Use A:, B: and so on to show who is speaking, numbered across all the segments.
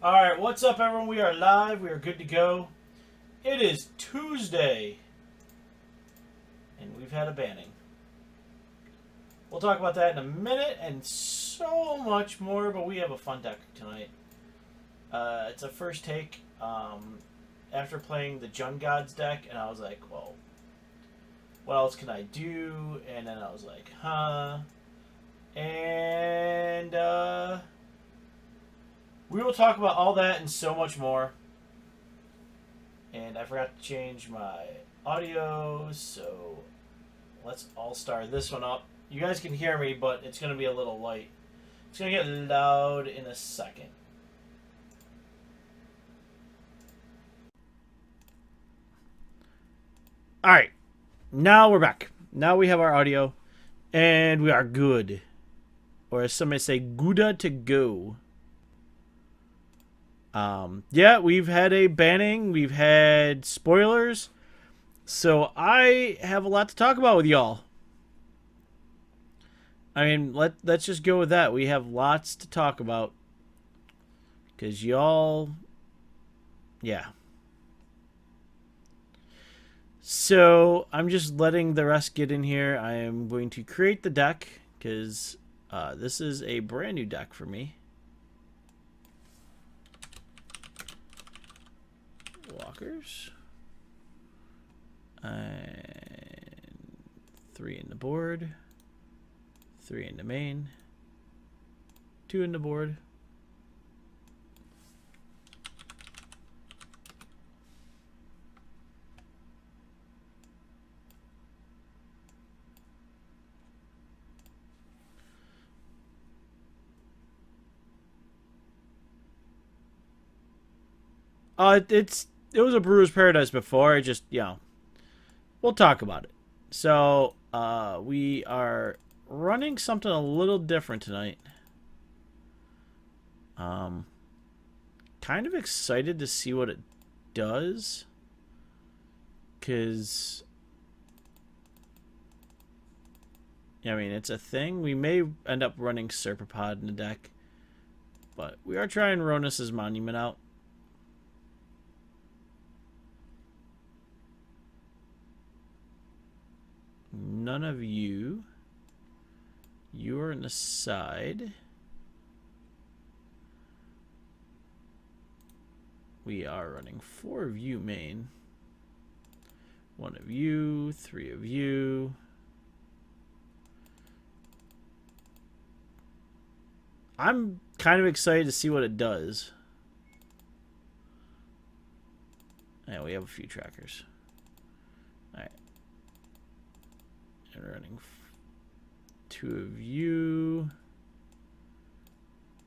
A: Alright, what's up, everyone? We are live. We are good to go. It is Tuesday, and we've had a banning. We'll talk about that in a minute and so much more, but we have a fun deck tonight. It's a first take after playing the Jun Gods deck, and I was like, well, what else can I do? And then I was like, And we will talk about all that and so much more. And I forgot to change my audio, so let's all start this one up. You guys can hear me, but it's going to be a little light. It's going to get loud in a second. Alright, now we're back. Now we have our audio, and we are good. Or as some may say, gooda to go. Yeah, we've had a banning. We've had spoilers. So I have a lot to talk about with y'all. I mean, let's just go with that. We have lots to talk about. Because y'all... Yeah. So I'm just letting the rest get in here. I am going to create the deck. Because this is a brand new deck for me. Walkers. And 3 in the board. 3 in the main. 2 in the board. It was a Brewer's Paradise before. I just, we'll talk about it. So, we are running something a little different tonight. Kind of excited to see what it does. Because, I mean, it's a thing. We may end up running Serpapod in the deck. But we are trying Ronus's Monument out. None of you. You are in the side. We are running 4 of you main. 1 of you, 3 of you. I'm kind of excited to see what it does. Yeah, we have a few trackers. Alright. And running 2 of you.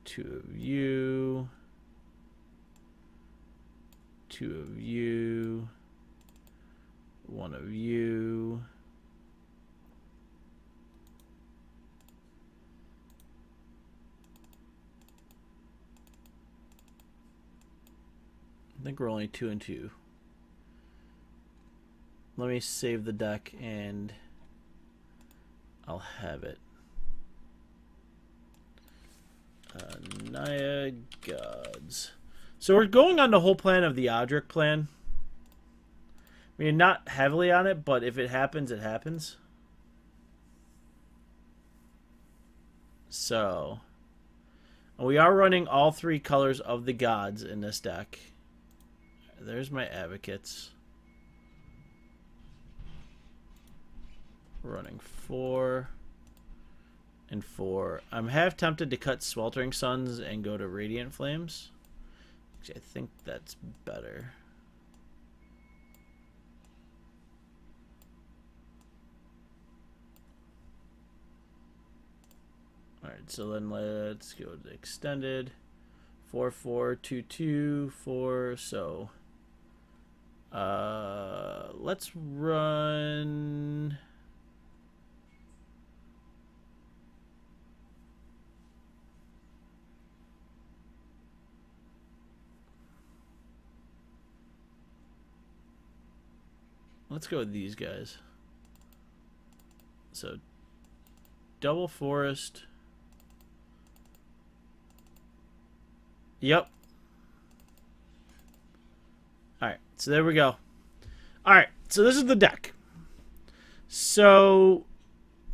A: 2 of you. 2 of you. 1 of you. I think we're only 2 and 2. Let me save the deck and I'll have it. Naya Gods. So we're going on the whole plan of the Odric plan. I mean, not heavily on it, but if it happens, it happens. So, we are running all 3 colors of the gods in this deck. There's my advocates. Running 4 and 4. I'm half tempted to cut Sweltering Suns and go to Radiant Flames. Actually, I think that's better. Alright, so then let's go to extended. 4, 4, 2, 2, 4. So, let's run. Let's go with these guys. So, double forest. Yep. Alright, so there we go. Alright, so this is the deck. So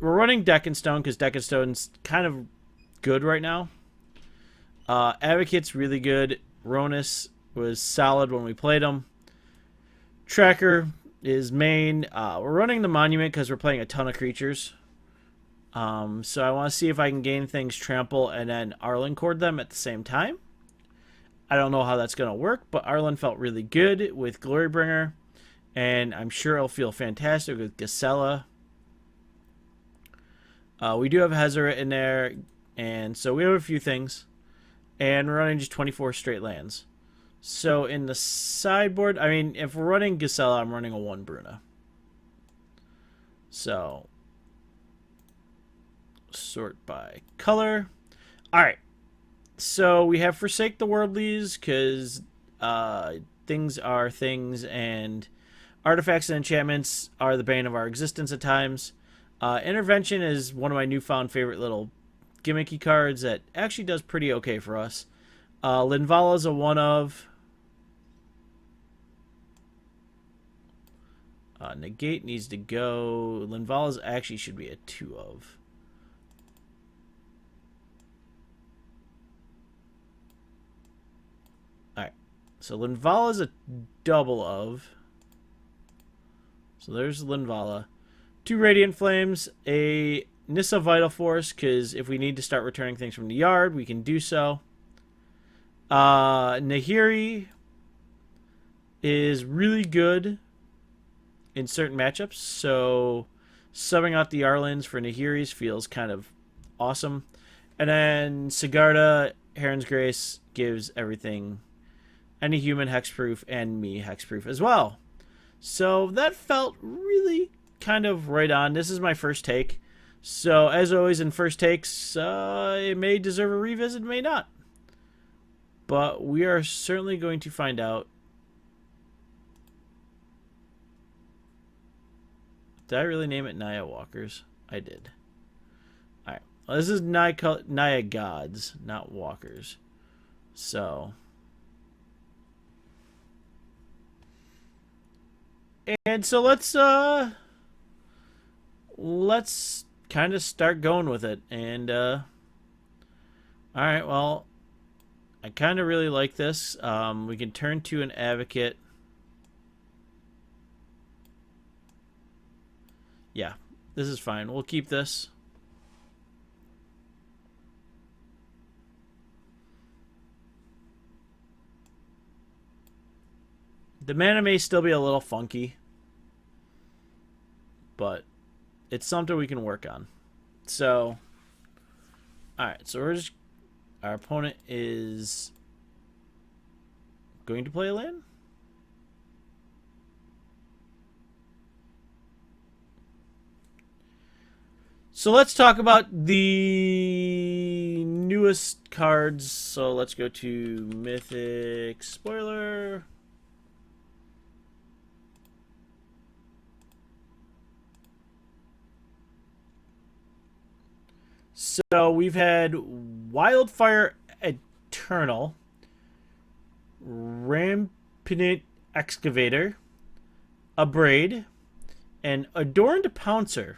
A: we're running Deck and Stone because Deck and Stone's kind of good right now. Advocate's really good. Ronus was solid when we played him. Tracker is main. We're running the Monument because we're playing a ton of creatures. So I want to see if I can gain things Trample and then Arlen Cord them at the same time. I don't know how that's going to work, but Arlen felt really good with Glorybringer. And I'm sure it'll feel fantastic with Gisela. We do have Hezeret in there, and so we have a few things. And we're running just 24 straight lands. So in the sideboard, I mean, if we're running Gisela, I'm running a 1 Bruna. So, sort by color. Alright. So we have Forsake the Worldlies, because things are things, and artifacts and enchantments are the bane of our existence at times. Intervention is one of my newfound favorite little gimmicky cards that actually does pretty okay for us. Linvala is a 1 of. Negate needs to go. Linvala's actually should be a 2 of. Alright. So Linvala is a double of. So there's Linvala. 2 Radiant Flames, a Nissa Vital Force, because if we need to start returning things from the yard, we can do so. Nahiri is really good in certain matchups, so subbing out the Arlens for Nahiris feels kind of awesome. And then Sigarda, Heron's Grace gives everything, any human hexproof and me hexproof as well. So that felt really kind of right on. This is my first take. So as always in first takes, it may deserve a revisit, may not. But we are certainly going to find out. Did I really name it Naya Walkers? I did. Alright. Well, this is Naya Gods, not Walkers. So. And so let's kind of start going with it. And alright, well, I kind of really like this. We can turn to an Advocate. Yeah, this is fine. We'll keep this. The mana may still be a little funky, but it's something we can work on. So, alright, so we're just, our opponent is going to play a land? So let's talk about the newest cards. So let's go to Mythic Spoiler. So we've had Wildfire Eternal, Rampant Excavator, Abrade, and Adorned Pouncer.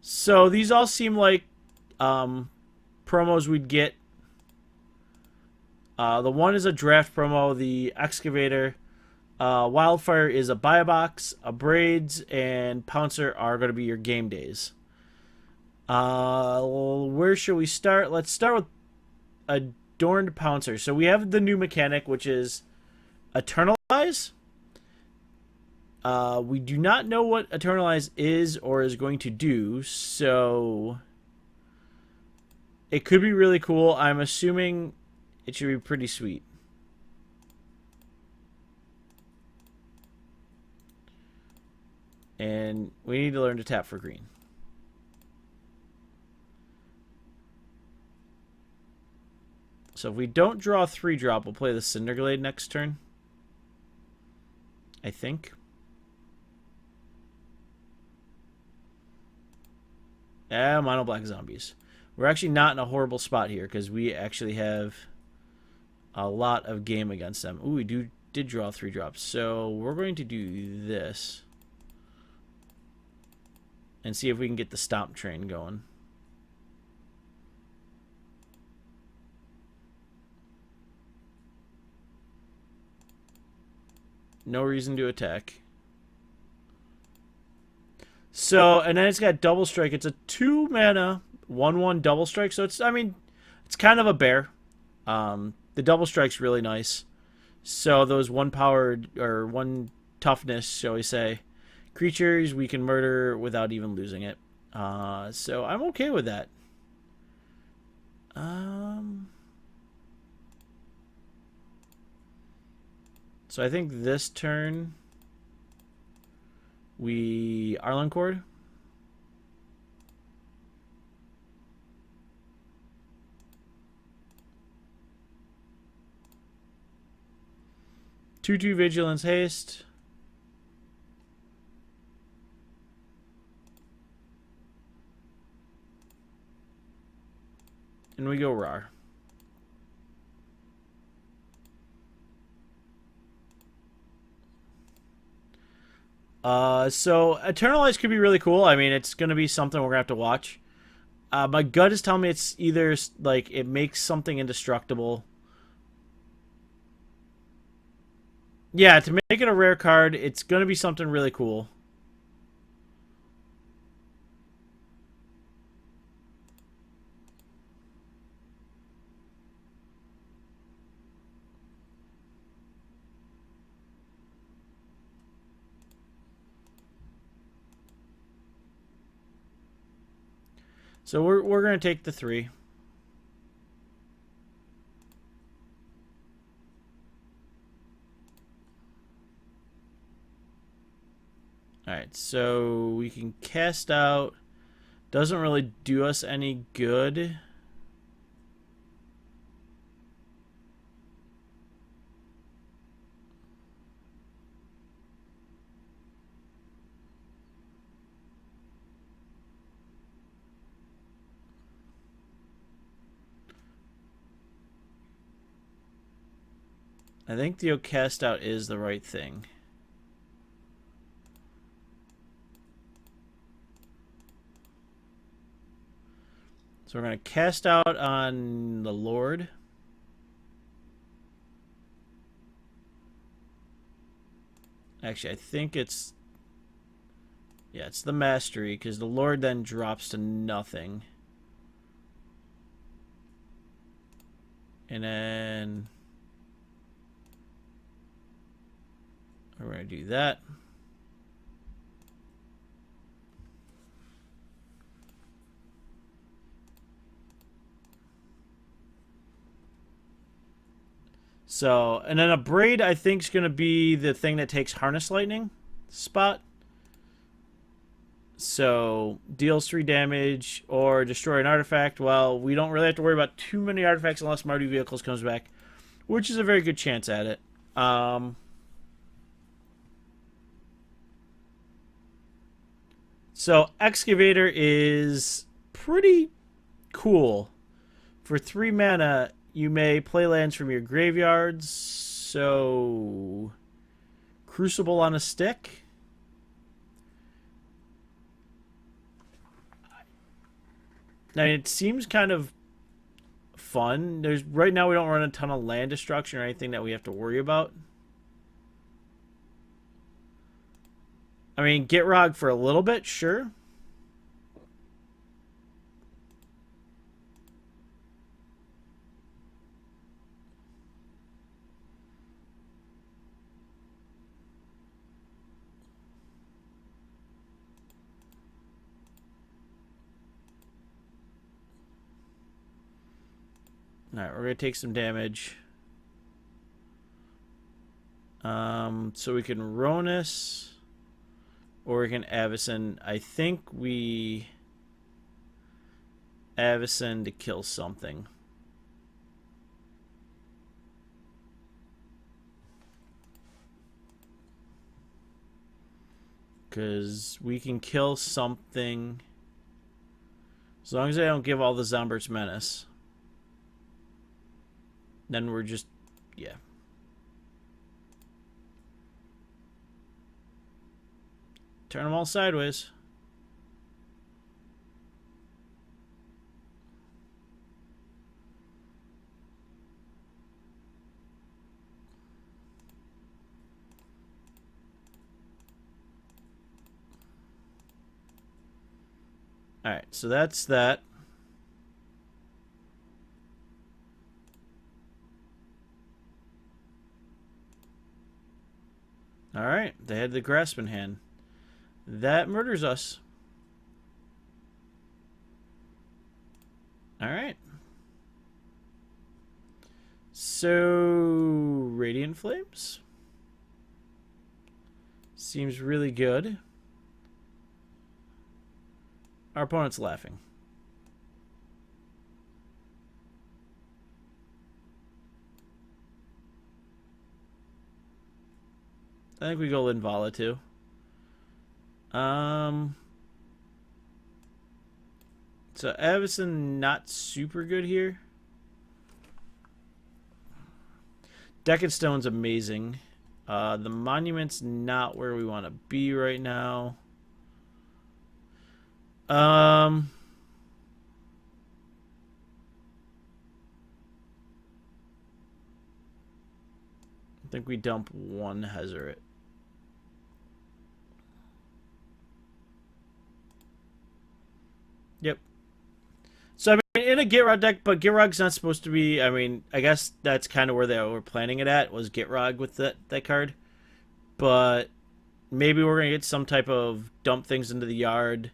A: So these all seem like promos we'd get. The one is a draft promo. The Excavator, Wildfire is a buy box. Abrades and Pouncer are going to be your game days. Where should we start? Let's start with Adorned Pouncer. So we have the new mechanic, which is Eternalize. We do not know what Eternalize is or is going to do, so it could be really cool. I'm assuming it should be pretty sweet. And we need to learn to tap for green. So if we don't draw a 3-drop, we'll play the Cinderglade next turn. I think. Mono black zombies. We're actually not in a horrible spot here because we actually have a lot of game against them. Ooh, we did draw 3 drops. So we're going to do this. And see if we can get the stomp train going. No reason to attack. So, and then it's got double strike. It's a 2 mana, 1/1 double strike. So it's, I mean, it's kind of a bear. The double strike's really nice. So those 1 powered, or 1 toughness, shall we say, creatures we can murder without even losing it. So I'm okay with that. So I think this turn we Arlen Cord. Two vigilance haste. And we go Rar. So Eternalize could be really cool. I mean, it's going to be something we're going to have to watch. My gut is telling me it's either, like, it makes something indestructible. Yeah, to make it a rare card, it's going to be something really cool. So we're going to take the 3. Alright, so we can cast out. Doesn't really do us any good. I think the cast out is the right thing. So we're going to cast out on the Lord. Actually, I think it's... Yeah, it's the Mastery, because the Lord then drops to nothing. And then... we're going to do that. So, and then a Braid, I think, is going to be the thing that takes Harness Lightning spot. So, deals 3 damage or destroy an artifact. Well, we don't really have to worry about too many artifacts unless Mardu Vehicles comes back, which is a very good chance at it. So, Excavator is pretty cool. For 3 mana, you may play lands from your graveyards. So, Crucible on a stick. Now, it seems kind of fun. Right now we don't run a ton of land destruction or anything that we have to worry about. I mean, Gitrog for a little bit, sure. Alright, we're going to take some damage. So we can Ronus, or we can Avacyn. I think we Avacyn to kill something. Because we can kill something as long as I don't give all the Zombert's Menace. Then we're just Yeah. Turn them all sideways. Alright, so that's that. Alright, they had the grasp in hand. That murders us. Alright. So, Radiant Flames. Seems really good. Our opponent's laughing. I think we go Linvala too. So Avison not super good here. Decade Stone's amazing. The Monument's not where we want to be right now. I think we dump one Hezeret. Yep. So, I mean, in a Gitrog deck, but Gitrog's not supposed to be... I mean, I guess that's kind of where they were planning it at, was Gitrog with that card. But maybe we're going to get some type of dump things into the yard.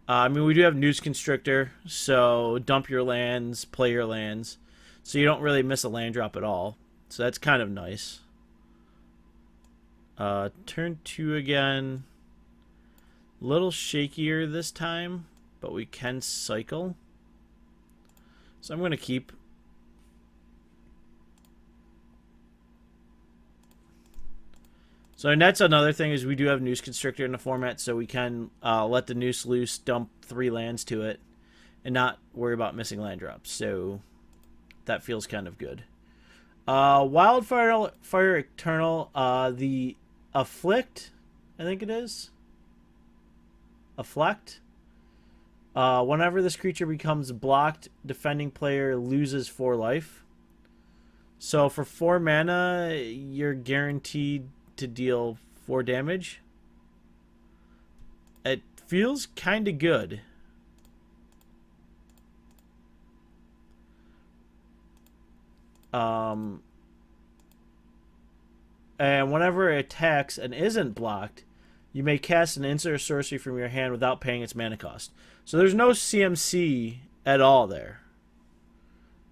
A: I mean, we do have Noose Constrictor, so dump your lands, play your lands. So you don't really miss a land drop at all. So that's kind of nice. Turn 2 again. Little shakier this time, but we can cycle. So I'm going to keep. So and that's another thing is we do have Noose Constrictor in the format, so we can let the Noose loose, dump 3 lands to it, and not worry about missing land drops. So that feels kind of good. Wildfire Eternal, the Afflict, I think it is. Afflict. Whenever this creature becomes blocked, defending player loses 4 life. So for 4 mana, you're guaranteed to deal 4 damage. It feels kind of good. And whenever it attacks and isn't blocked, you may cast an instant or sorcery from your hand without paying its mana cost. So there's no CMC at all there.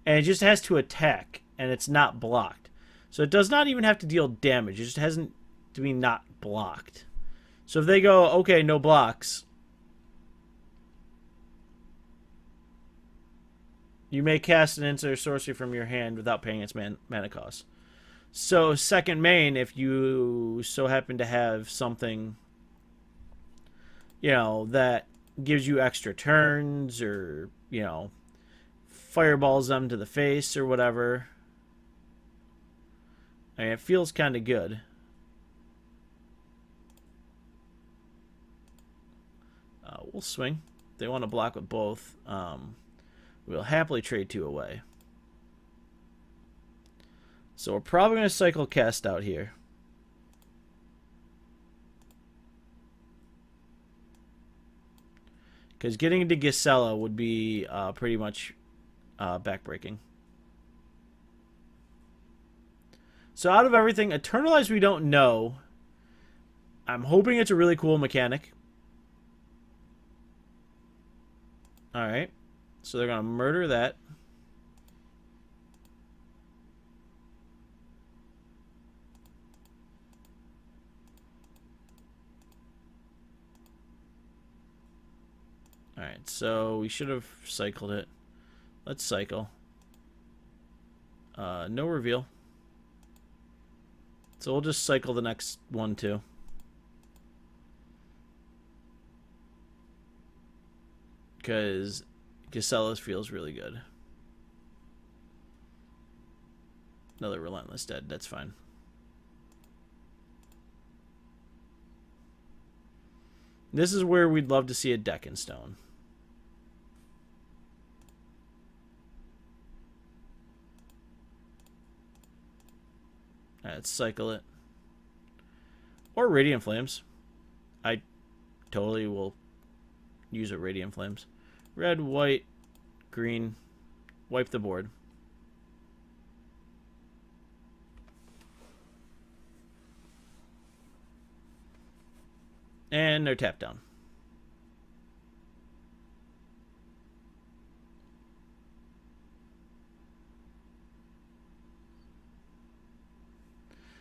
A: And it just has to attack, and it's not blocked. So it does not even have to deal damage. It just hasn't to be not blocked. So if they go, okay, no blocks, you may cast an instant or sorcery from your hand without paying its mana cost. So second main, if you so happen to have something, you know, that gives you extra turns or, you know, fireballs them to the face or whatever. I mean, it feels kind of good. We'll swing. They want to block with both. We'll happily trade 2 away. So we're probably going to cycle Cast out here. Because getting into Gisela would be pretty much backbreaking. So out of everything, Eternalize we don't know. I'm hoping it's a really cool mechanic. Alright. So they're going to murder that. Alright, so we should have cycled it. Let's cycle. No reveal. So we'll just cycle the next one too. Because Gisela's feels really good. Another Relentless Dead. That's fine. This is where we'd love to see a deck in stone. Let's cycle it. Or Radiant Flames. I totally will use a Radiant Flames. Red, white, green. Wipe the board. And they're tapped down.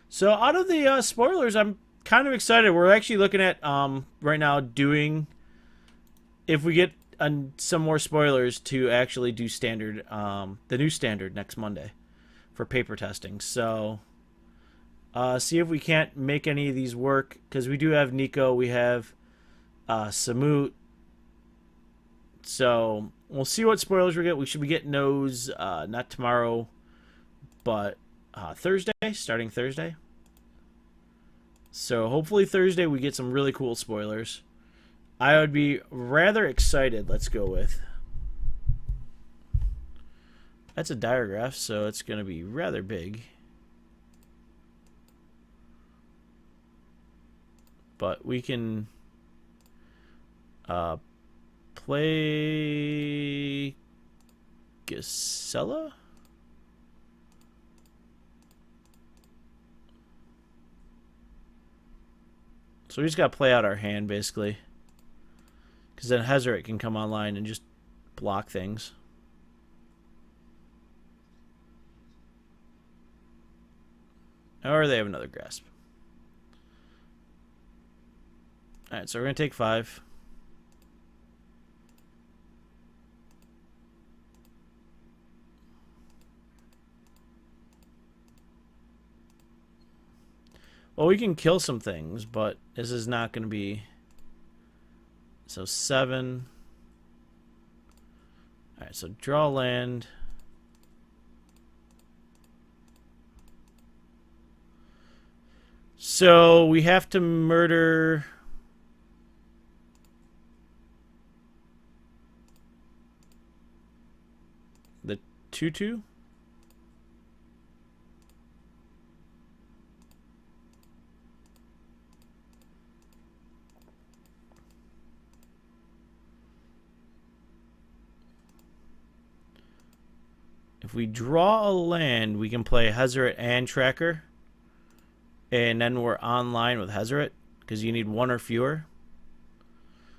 A: So out of the spoilers, I'm kind of excited. We're actually looking at right now doing, if we get some more spoilers, to actually do standard, the new standard next Monday for paper testing. So see if we can't make any of these work, because we do have Nico, we have Samut. So we'll see what spoilers we get. We should be getting those not tomorrow, but Thursday, starting Thursday. So hopefully Thursday we get some really cool spoilers. I would be rather excited. Let's go with. That's a diagraph, so it's going to be rather big. But we can play Gisela? So we just got to play out our hand, basically. Because then Hezeret can come online and just block things. Or they have another grasp. Alright, so we're going to take 5. Well, we can kill some things, but this is not going to be... So 7. Alright, so draw land. So we have to murder... the 2/2? If we draw a land, we can play Hezeret and Tracker. And then we're online with Hezeret, because you need 1 or fewer.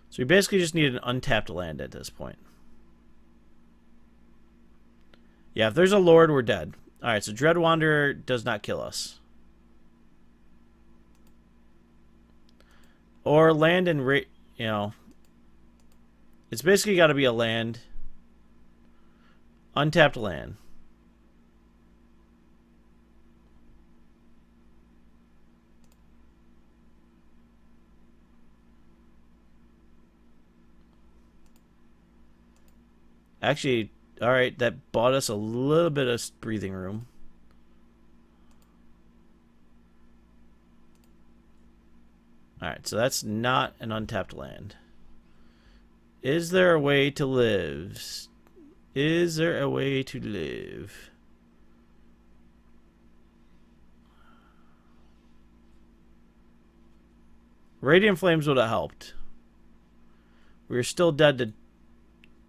A: So we basically just need an untapped land at this point. Yeah, if there's a Lord, we're dead. Alright, so Dread Wanderer does not kill us. Or land and you know. It's basically got to be a land. Untapped land. Actually, alright, that bought us a little bit of breathing room. Alright, so that's not an untapped land. Is there a way to live? Is there a way to live? Radiant Flames would have helped. We're still dead to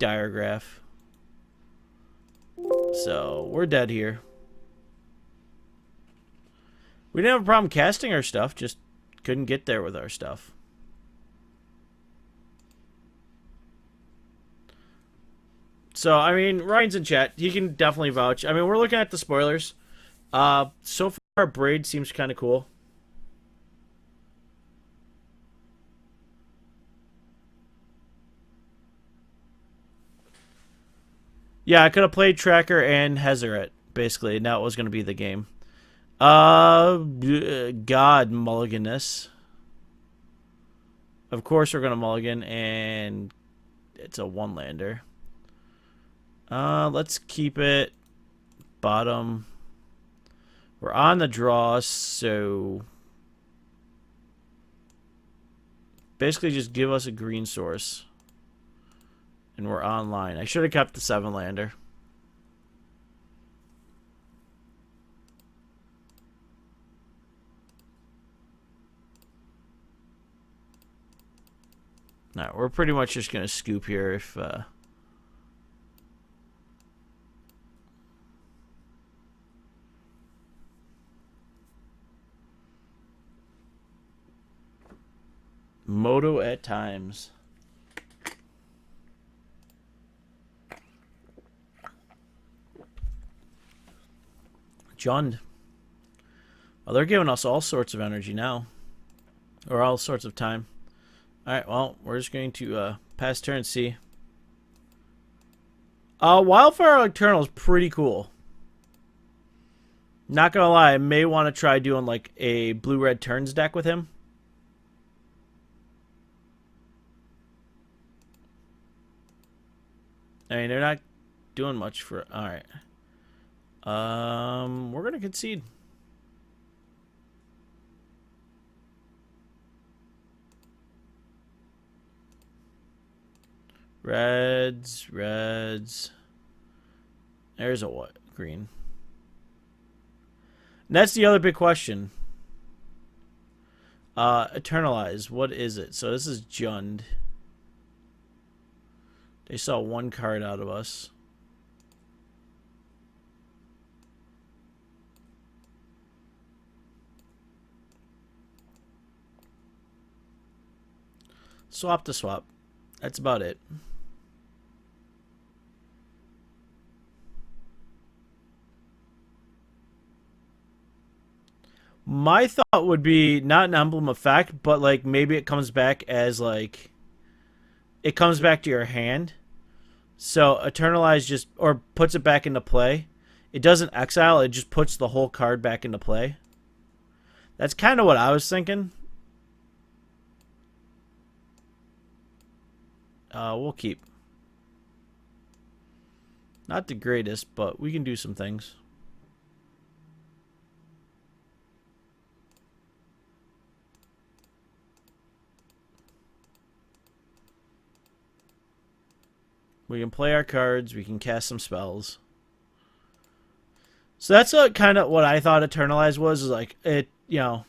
A: Diregraph. So, we're dead here. We didn't have a problem casting our stuff, just couldn't get there with our stuff. So, I mean, Ryan's in chat. He can definitely vouch. I mean, we're looking at the spoilers. So far, Braid seems kind of cool. Yeah, I could have played Tracker and Hezeret, basically, and that was going to be the game. God, mulliganess. Of course we're going to mulligan, and it's a 1-lander. Let's keep it bottom. We're on the draw, so basically just give us a green source. And we're online. I should have kept the 7-lander. No, we're pretty much just going to scoop here if... Moto at times. Jund. Well, they're giving us all sorts of energy now. Or all sorts of time. Alright, well, we're just going to pass turn C. Wildfire Eternal is pretty cool. Not gonna lie, I may want to try doing like a blue-red turns deck with him. I mean, they're not doing much for... Alright. We're going to concede. Reds. There's a what? Green. And that's the other big question. Eternalize. What is it? So this is Jund. They saw one card out of us. Swap to swap. That's about it. My thought would be not an emblem effect, but like maybe it comes back as like... It comes back to your hand. So Eternalize just, or puts it back into play. It doesn't exile, it just puts the whole card back into play. That's kind of what I was thinking. We'll keep. Not the greatest, but we can do some things. We can play our cards. We can cast some spells. So that's kind of what I thought Eternalize was. Is like, it, you know.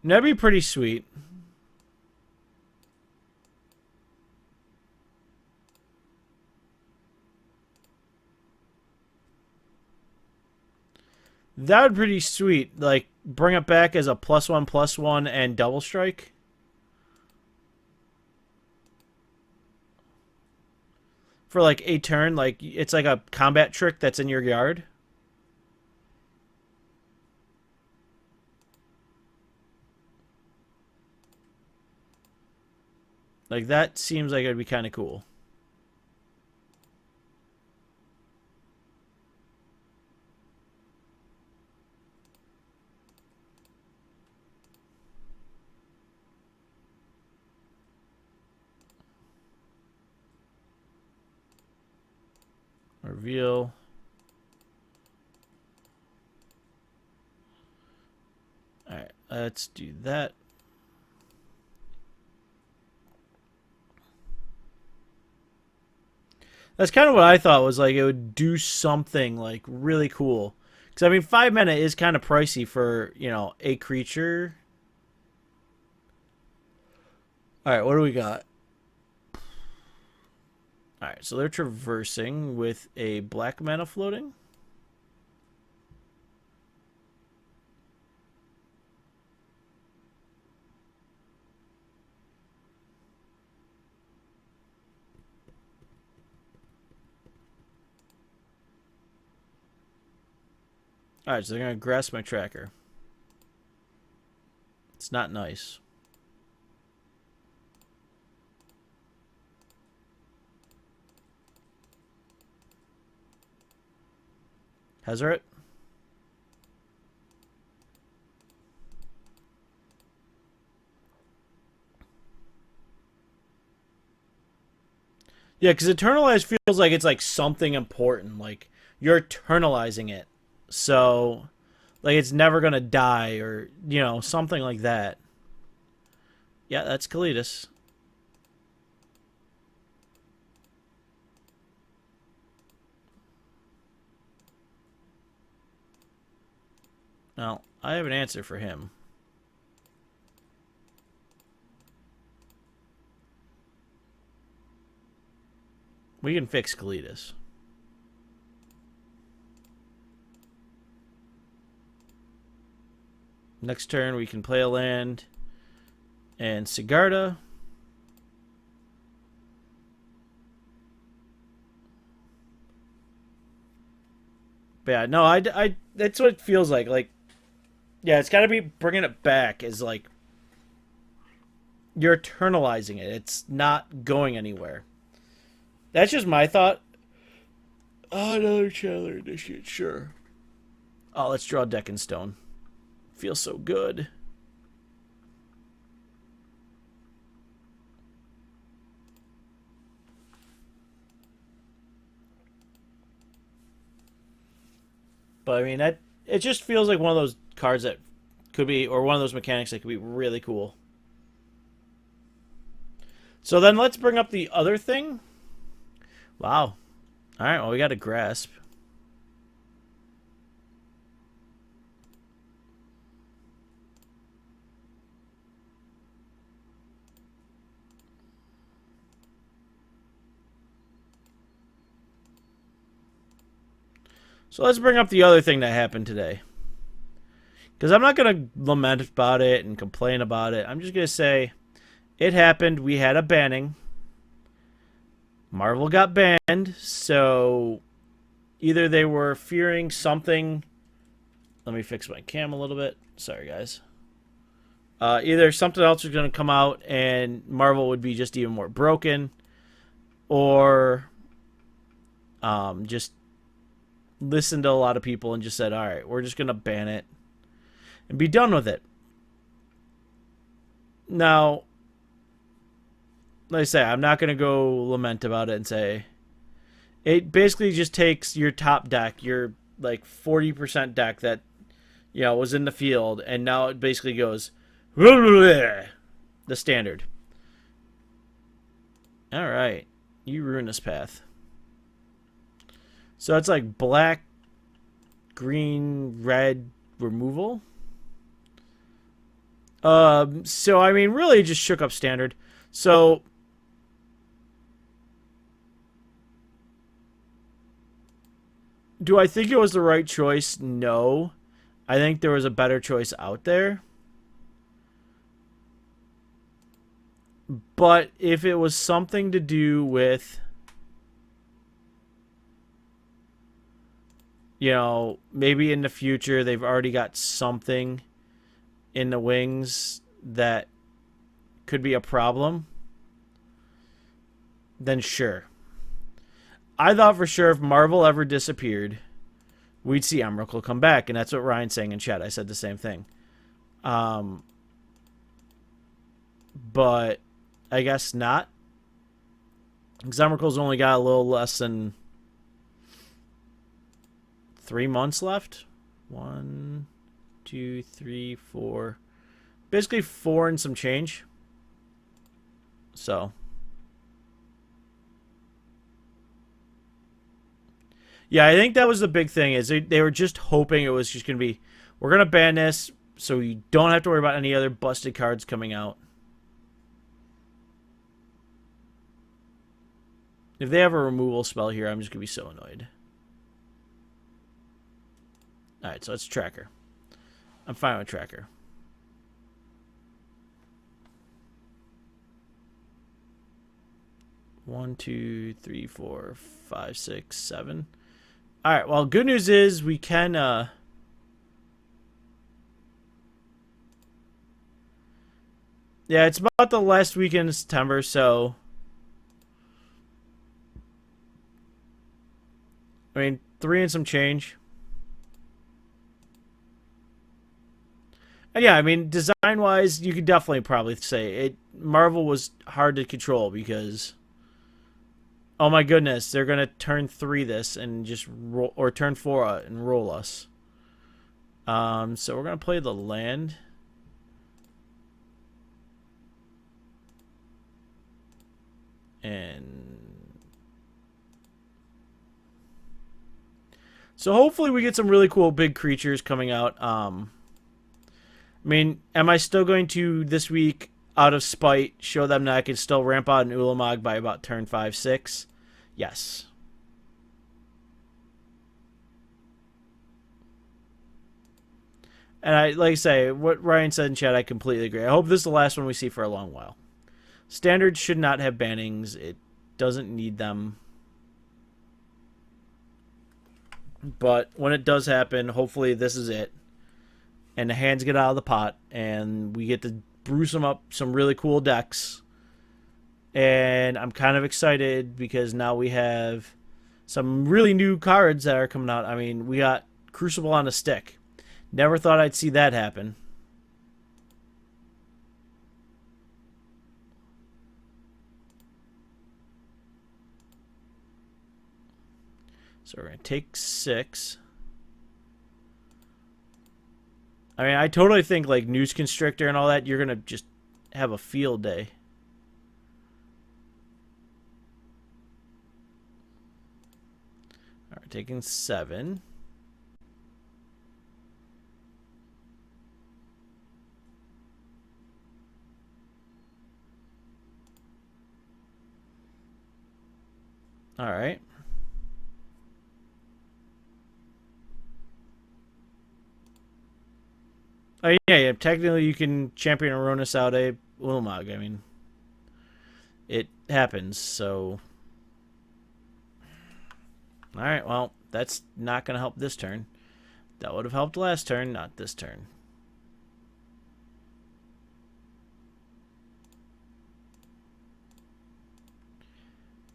A: That'd be pretty sweet. That would be pretty sweet. Like, bring it back as a +1/+1 and double strike. For like a turn, like it's like a combat trick that's in your yard. Like that seems like it'd be kind of cool. Reveal. Alright, let's do that. That's kind of what I thought was like it would do something like really cool. Because I mean 5 mana is kind of pricey for, you know, a creature. Alright, what do we got? Alright, so they're traversing with a black mana floating. Alright, so they're going to grasp my tracker. It's not nice. Hazard. Yeah, because eternalize feels like it's like something important. Like you're eternalizing it, so like it's never gonna die, or something like that. Yeah, that's Kalidas. Now I have an answer for him. We can fix Kalidas. Next turn, we can play a land and Sigarda. But yeah, no, I that's what it feels like. Like, yeah, it's got to be bringing it back. Is like you're eternalizing it. It's not going anywhere. That's just my thought. Oh, another Chandler Initiate, sure. Oh, let's draw Deck and Stone. Feels so good. But I mean, that it just feels like one of those cards that could be, or one of those mechanics that could be really cool. So then let's bring up the other thing. Wow. All right, well, we got a grasp. So let's bring up the other thing that happened today. Because I'm not going to lament about it and complain about it. I'm just going to say it happened. We had a banning. Marvel got banned. So either they were fearing something. Let me fix my cam a little bit. Sorry, guys. Either something else was going to come out and Marvel would be just even more broken. Or just listened to a lot of people and just said, all right, we're just going to ban it and be done with it. Now, like I say, I'm not going to go lament about it and say it basically just takes your top deck, your like 40% deck that was in the field, and now it basically goes the standard. All right, you ruin this path. So it's like black, green, red removal. So I mean, really just shook up standard. So do I think it was the right choice? No. I think there was a better choice out there. But if it was something to do with maybe in the future they've already got something in the wings that could be a problem, then sure. I thought for sure if Marvel ever disappeared, we'd see Emrakul come back, and that's what Ryan's saying in chat. I said the same thing. But I guess not. Because Emrakul's only got a little less than 3 months left. 1, 2, 3, 4. Basically 4 and some change. So. Yeah, I think that was the big thing. Is they were just hoping it was just going to be, we're going to ban this so you don't have to worry about any other busted cards coming out. If they have a removal spell here, I'm just going to be so annoyed. Alright, so it's Tracker. I'm fine with Tracker. One, 2, 3, 4, 5, 6, 7. Alright, well, good news is we can, yeah, it's about the last weekend of September, so I mean, 3 and some change. And yeah, I mean, design-wise, you could definitely probably say Marvel was hard to control because Oh my goodness, they're gonna turn 3 this and just roll, or turn 4 and roll us. So we're gonna play the land. And so hopefully we get some really cool big creatures coming out. I mean, am I still going to this week, out of spite, show them that I can still ramp out an Ulamog by about turn 5, 6? Yes. And like I say, what Ryan said in chat, I completely agree. I hope this is the last one we see for a long while. Standard should not have bannings. It doesn't need them. But when it does happen, hopefully this is it. And the hands get out of the pot, and we get to brew some really cool decks. And I'm kind of excited because now we have some really new cards that are coming out. I mean, we got Crucible on a stick. Never thought I'd see that happen. So we're going to take 6. I mean, I totally think like Noose Constrictor and all that, you're going to just have a field day. All right, taking 7. All right. Oh, yeah. Technically, you can champion Aronis out a Ulamog. I mean, it happens, so... Alright, well, that's not going to help this turn. That would have helped last turn, not this turn.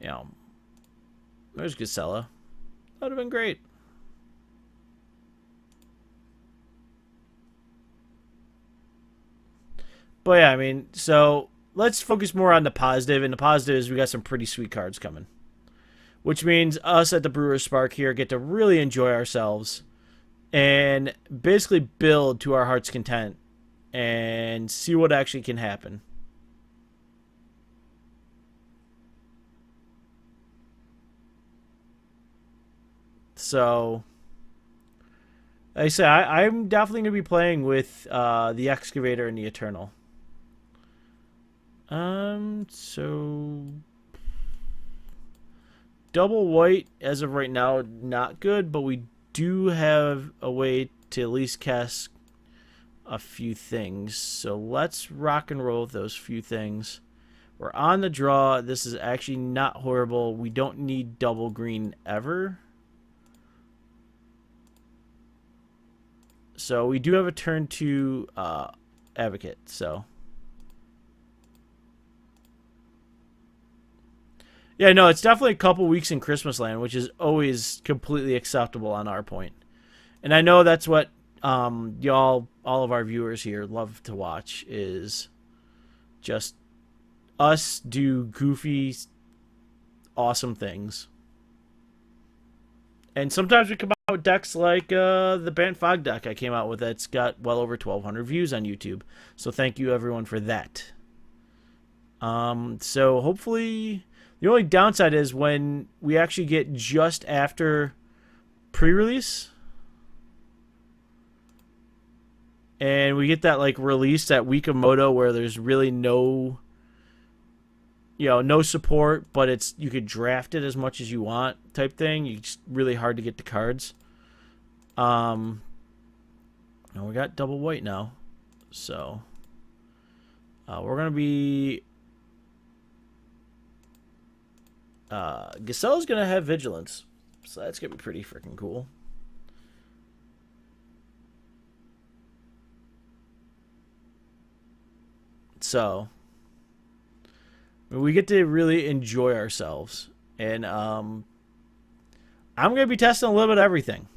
A: Yeah. There's Gisela. That would have been great. But yeah, I mean, so let's focus more on the positive. And the positive is we got some pretty sweet cards coming. Which means us at the Brewers Spark here get to really enjoy ourselves and basically build to our heart's content and see what actually can happen. So, like I said, I'm definitely going to be playing with the Excavator and the Eternal. So double white as of right now, not good, but we do have a way to at least cast a few things. So let's rock and roll with those few things. We're on the draw. This is actually not horrible. We don't need double green ever. So we do have a turn 2 Advocate, so... Yeah, no, it's definitely a couple weeks in Christmas land, which is always completely acceptable on our point. And I know that's what y'all, all of our viewers here, love to watch, is just us do goofy, awesome things. And sometimes we come out with decks like the Bant Fog deck I came out with that's got well over 1,200 views on YouTube. So thank you, everyone, for that. So hopefully... The only downside is when we actually get just after pre-release and we get that like release that week of Moto where there's really no, you know, no support, but it's you could draft it as much as you want type thing. It's really hard to get the cards. We got double white now, so we're gonna be. Gisela's gonna have vigilance, so that's gonna be pretty freaking cool. So we get to really enjoy ourselves, and I'm gonna be testing a little bit of everything.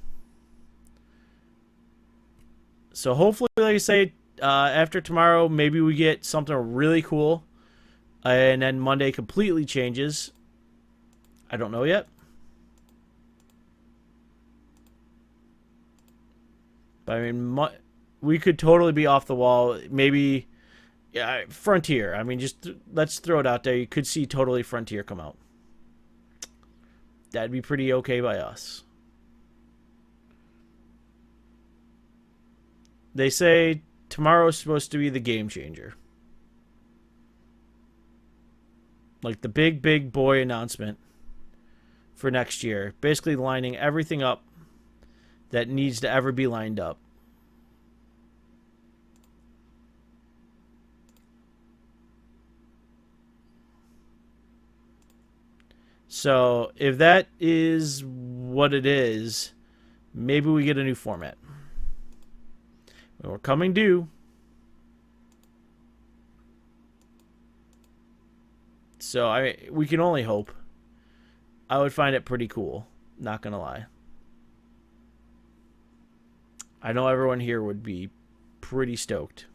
A: So hopefully, like I say, after tomorrow, maybe we get something really cool, and then Monday completely changes. I don't know yet. But I mean, we could totally be off the wall. Maybe, yeah, Frontier. I mean, just let's throw it out there. You could see totally Frontier come out. That'd be pretty okay by us. They say tomorrow's supposed to be the game changer. Like the big, big boy announcement for next year. Basically lining everything up that needs to ever be lined up. So if that is what it is, maybe we get a new format. We're coming due. So we can only hope. I would find it pretty cool. Not gonna lie. I know everyone here would be pretty stoked.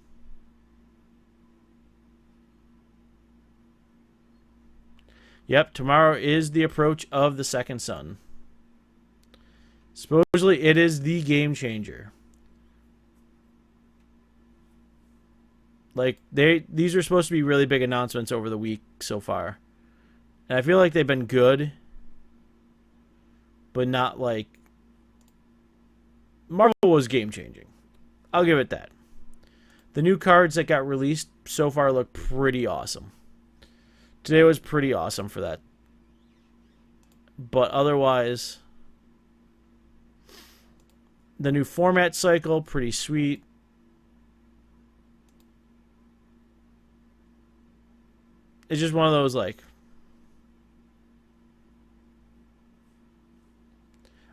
A: Yep, tomorrow is the approach of the second sun. Supposedly, it is the game changer. Like these are supposed to be really big announcements over the week so far, and I feel like they've been good, but not like Marvel was game changing. I'll give it that. The new cards that got released so far look pretty awesome. Today was pretty awesome for that. But otherwise, the new format cycle, pretty sweet. It's just one of those, like,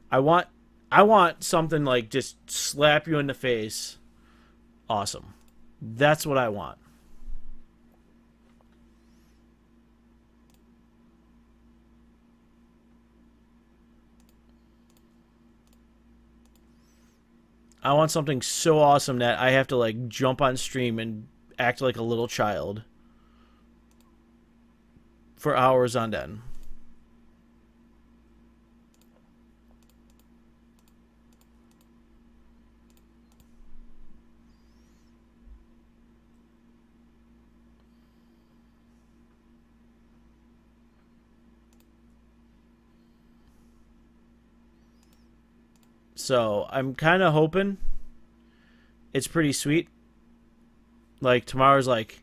A: I want something like just slap you in the face. Awesome. That's what I want. I want something so awesome that I have to like jump on stream and act like a little child for hours on end. So I'm kind of hoping it's pretty sweet. Like tomorrow's like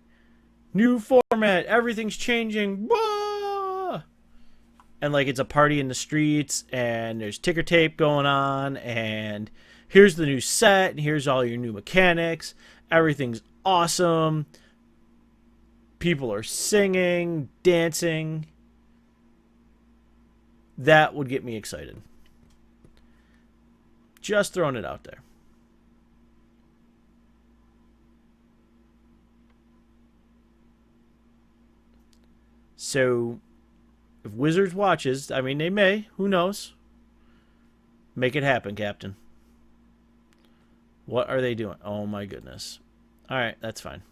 A: new format, everything's changing. Whoa! And like it's a party in the streets and there's ticker tape going on and here's the new set and here's all your new mechanics. Everything's awesome. People are singing, dancing. That would get me excited. Just throwing it out there. So, if Wizards watches, I mean, they may. Who knows? Make it happen, Captain. What are they doing? Oh, my goodness. All right, that's fine.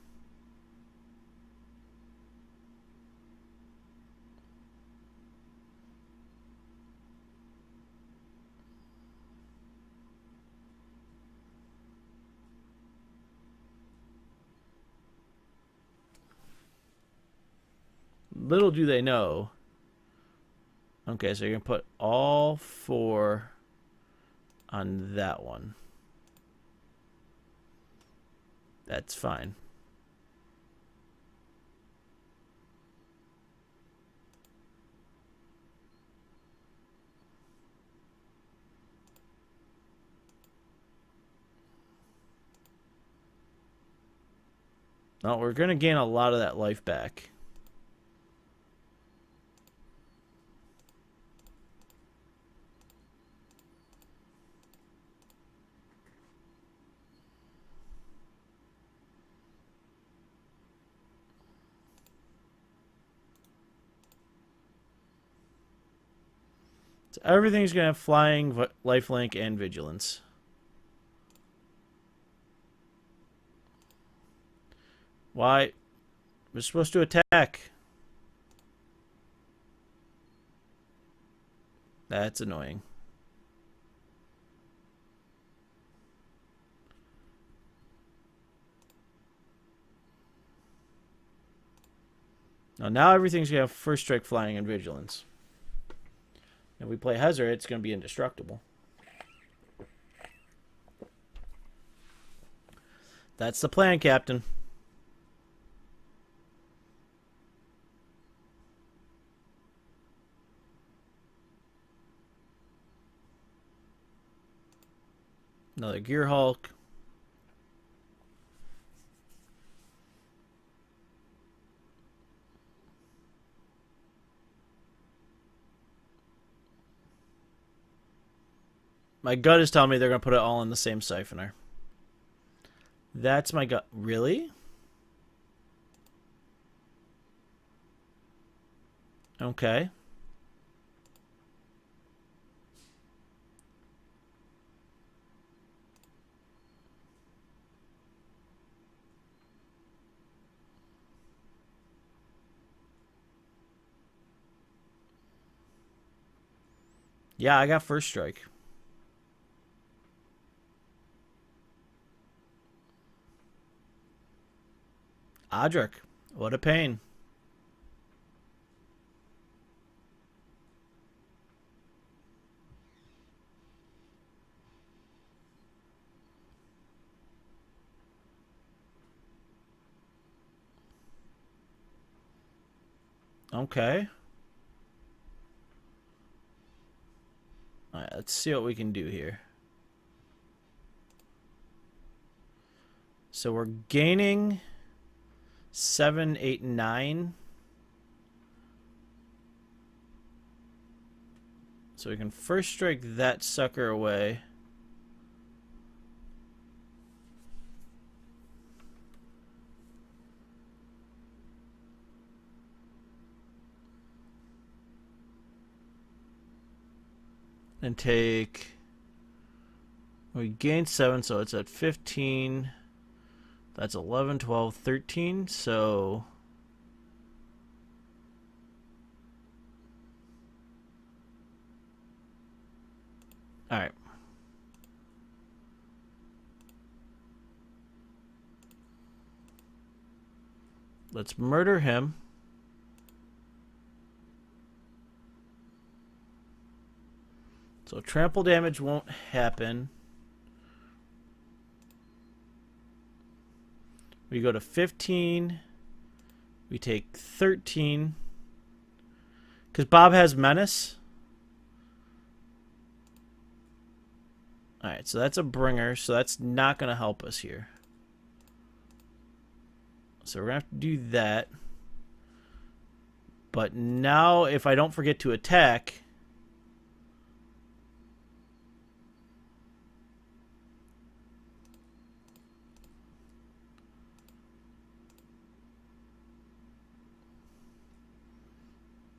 A: Little do they know. Okay, so you're going to put all 4 on that one. That's fine. No, we're going to gain a lot of that life back. So everything's going to have flying, lifelink, and vigilance. Why? We're supposed to attack. That's annoying. Now everything's going to have first strike, flying, and vigilance. If we play Hezra, it's going to be indestructible. That's the plan, Captain. Another Gear Hulk. My gut is telling me they're going to put it all in the same siphoner. That's my gut. Really? Okay. Yeah, I got first strike. Adric, what a pain. Okay. Alright, let's see what we can do here. So we're gaining 7, 8, 9. So we can first strike that sucker away. And take... We gained 7, so it's at 15. That's 11, 12, 13. So... Alright. Let's murder him. So trample damage won't happen. We go to 15. We take 13. Because Bob has Menace. Alright, so that's a bringer. So that's not going to help us here. So we're going to have to do that. But now, if I don't forget to attack...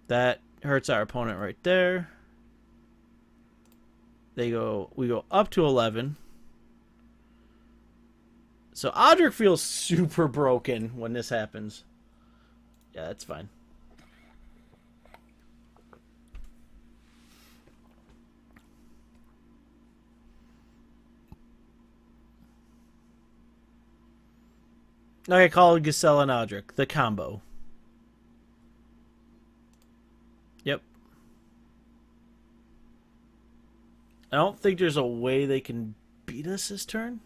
A: That hurts our opponent right there. We go up to 11. So Adric feels super broken when this happens. Yeah, that's fine. Okay, call it Giselle and Adric. The combo. Yep. I don't think there's a way they can beat us this turn.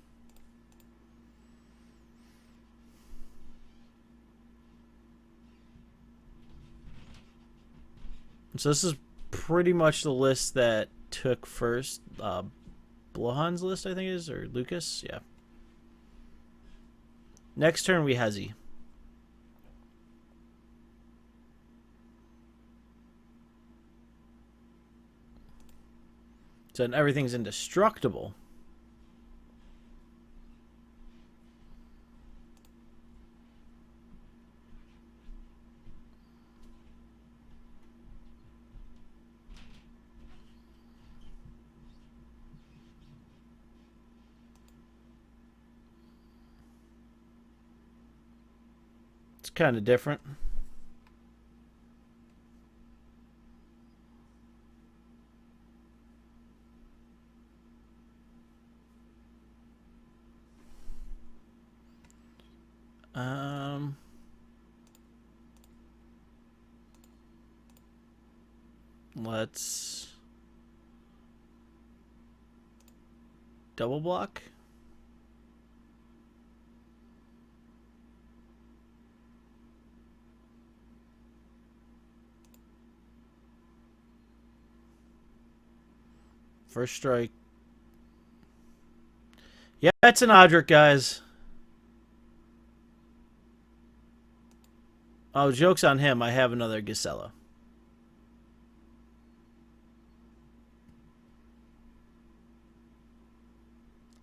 A: So this is pretty much the list that took first. Blohan's list, I think it is, or Lucas. Yeah. Next turn we Hezi. So then everything's indestructible. It's kind of different. Let's double block. First strike. Yeah, that's an Odric, guys. Oh, joke's on him. I have another Gisela.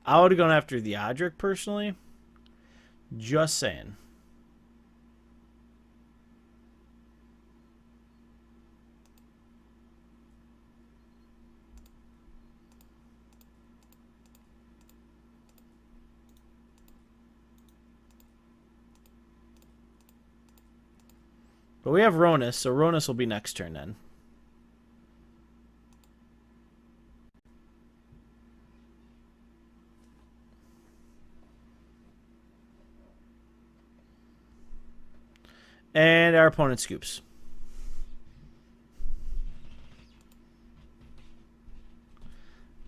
A: I would have gone after the Odric personally. Just saying. But we have Ronus, so Ronus will be next turn then. And our opponent scoops.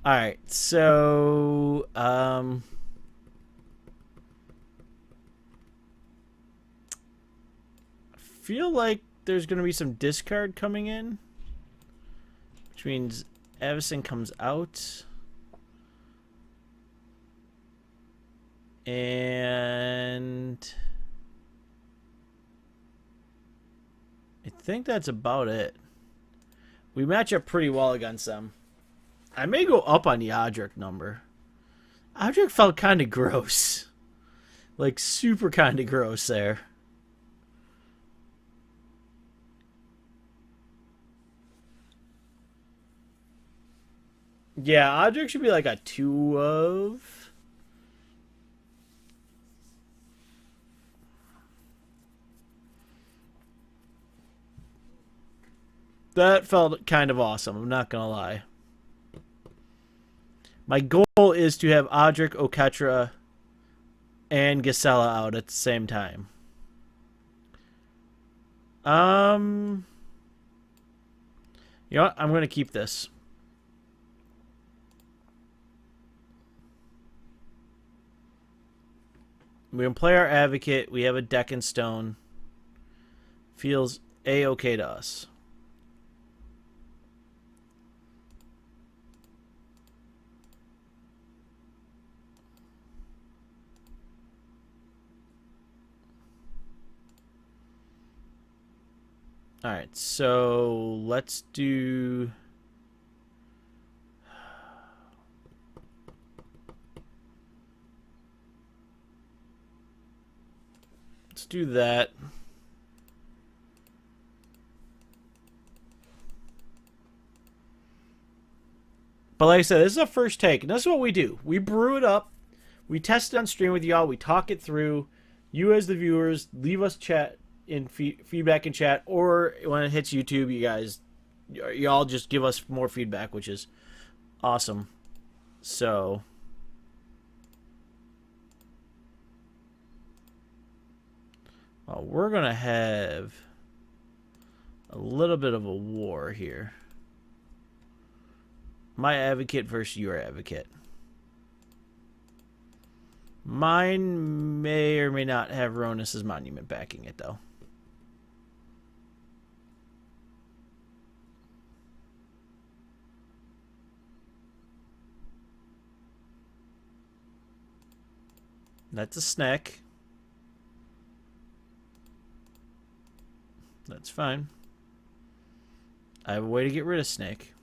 A: Alright, so I feel like there's going to be some discard coming in, which means Avacyn comes out. And I think that's about it. We match up pretty well against them. I may go up on the Odric number. Odric felt kind of gross. Like, super kind of gross there. Yeah, Odric should be like a 2 of. That felt kind of awesome, I'm not going to lie. My goal is to have Odric, Oketra, and Gisela out at the same time. You know what? I'm going to keep this. We can play our Advocate. We have a Deck and Stone. Feels A-okay to us. Alright, so let's do... Let's do that. But like I said, this is a first take, and this is what we do. We brew it up. We test it on stream with y'all. We talk it through. You as the viewers, leave us chat in feedback in chat, or when it hits YouTube, you guys, y'all just give us more feedback, which is awesome. So... well, we're going to have a little bit of a war here. My Advocate versus your Advocate. Mine may or may not have Ronus's Monument backing it, though. That's a snack. That's fine. I have a way to get rid of Snake.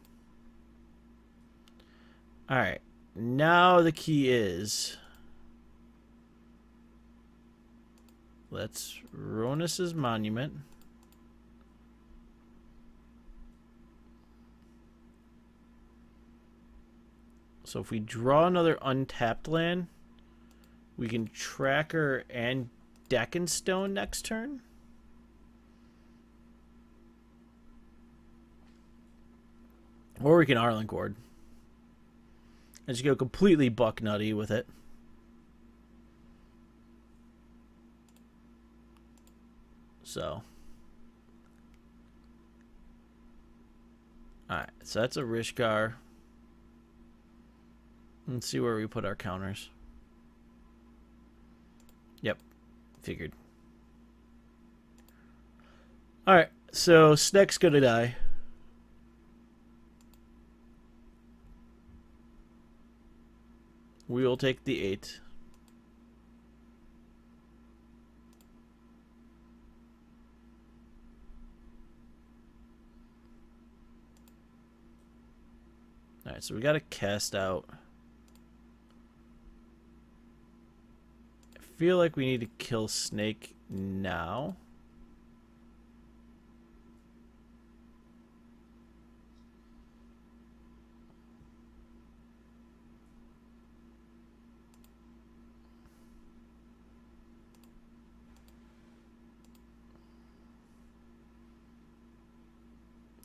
A: Alright. Now the key is... let's Ronus's Monument. So if we draw another untapped land, we can Tracker and Deck and Stone next turn. Or we can Arlinn Cord. And just go completely buck nutty with it. So. Alright, so that's a Rishgar. Let's see where we put our counters. Yep, figured. Alright, so Sneck's gonna die. We will take the 8. Alright, so we gotta cast out. I feel like we need to kill Snake now.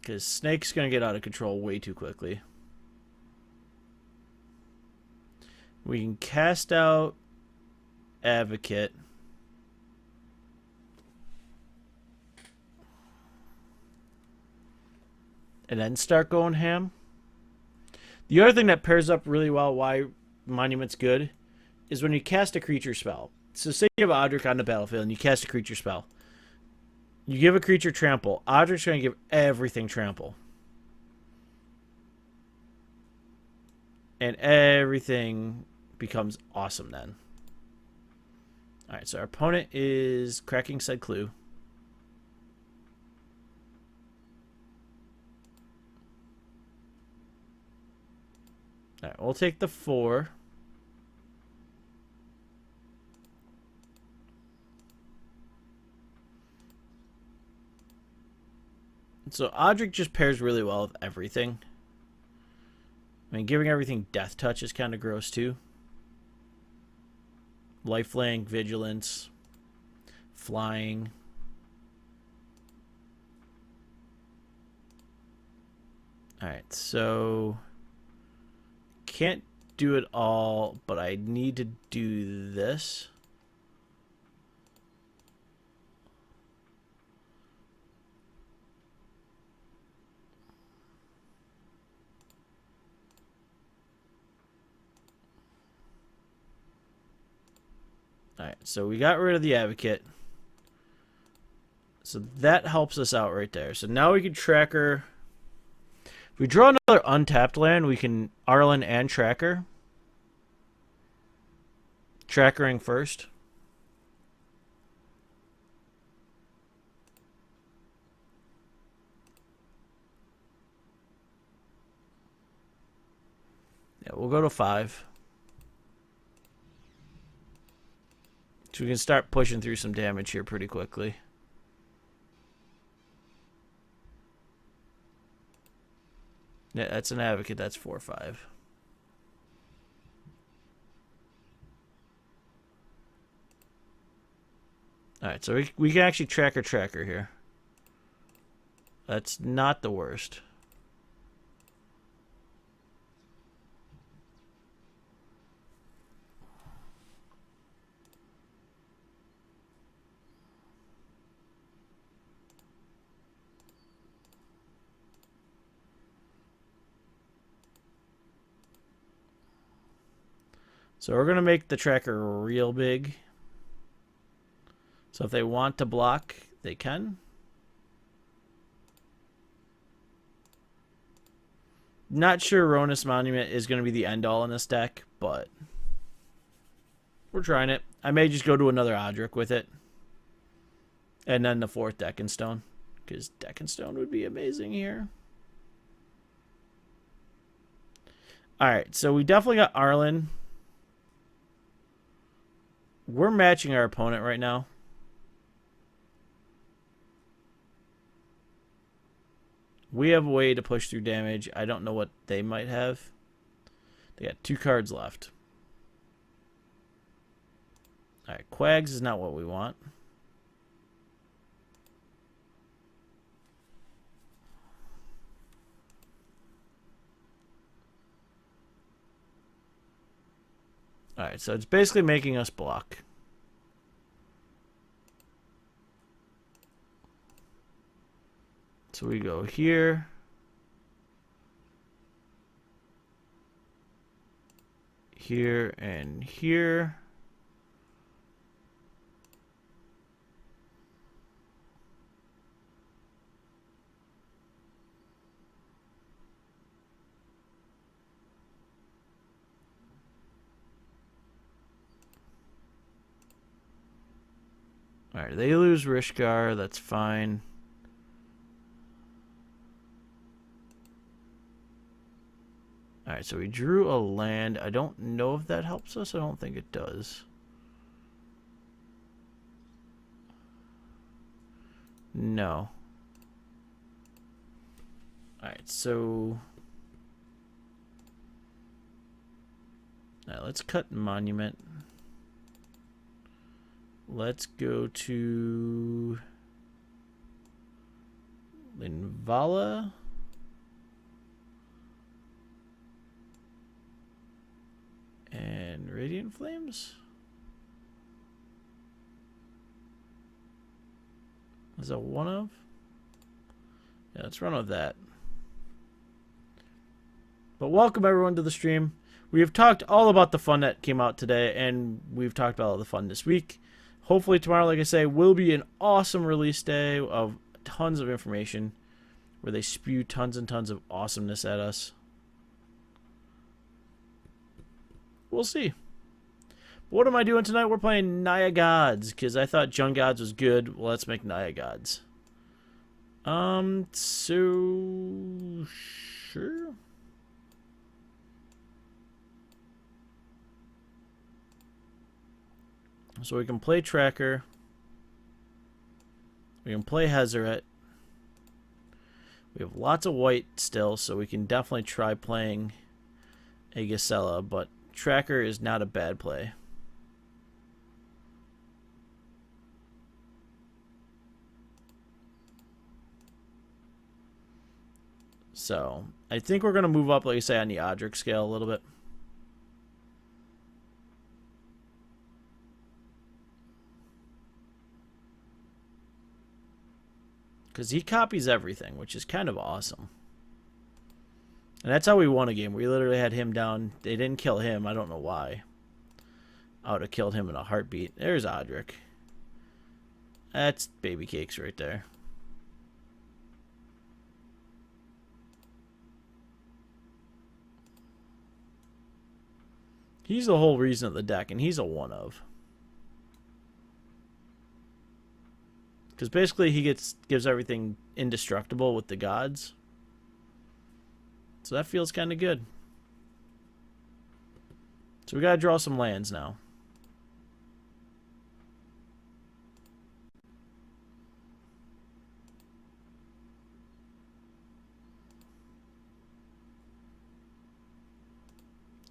A: Because Snake's going to get out of control way too quickly. We can cast out Advocate. And then start going ham. The other thing that pairs up really well why Monument's good is when you cast a creature spell. So say you have Odric on the battlefield and you cast a creature spell. You give a creature trample. Odric's going to give everything trample. And everything becomes awesome then. Alright, so our opponent is cracking said clue. Alright, we'll take the 4. So Odric just pairs really well with everything. I mean, giving everything Death Touch is kind of gross too. Lifelink, Vigilance, Flying. Alright, so can't do it all, but I need to do this. Alright, so we got rid of the Advocate. So that helps us out right there. So now we can Tracker. If we draw another untapped land, we can Arlen and Tracker. Trackering first. Yeah, we'll go to 5. So we can start pushing through some damage here pretty quickly. Yeah, that's an Advocate. That's 4/5. Alright, so we can actually Tracker here. That's not the worst. So we're going to make the Tracker real big. So if they want to block, they can. Not sure Ronus Monument is going to be the end-all in this deck, but we're trying it. I may just go to another Odric with it. And then the 4th Deckenstone. Because Deckenstone would be amazing here. Alright, so we definitely got Arlen. We're matching our opponent right now. We have a way to push through damage. I don't know what they might have. They got 2 cards left. Alright, Quags is not what we want. Alright, so it's basically making us block. So we go here. here and here. Alright, they lose Rishkar, that's fine. Alright, so we drew a land. I don't know if that helps us. I don't think it does. No. Alright, so... Alright, let's cut Monument. Let's go to... Linvala. And Radiant Flames? Is that one of? Yeah, let's run with that. But welcome everyone to the stream. We have talked all about the fun that came out today, and we've talked about all the fun this week. Hopefully tomorrow, like I say, will be an awesome release day of tons of information where they spew tons and tons of awesomeness at us. We'll see. But what am I doing tonight? We're playing Naya Gods, because I thought Jung Gods was good. Well, let's make Naya Gods. So... Sure. So we can play Tracker. We can play Hezeret. We have lots of white still, so we can definitely try playing a Gisela, but Tracker is not a bad play. So, I think we're going to move up, like I say, on the Odric scale a little bit. Because he copies everything, which is kind of awesome. And that's how we won a game. We literally had him down. They didn't kill him. I don't know why. I would have killed him in a heartbeat. There's Odric. That's baby cakes right there. He's the whole reason of the deck, and he's a one of. Because basically he gives everything indestructible with the gods. So that feels kind of good. So we got to draw some lands now.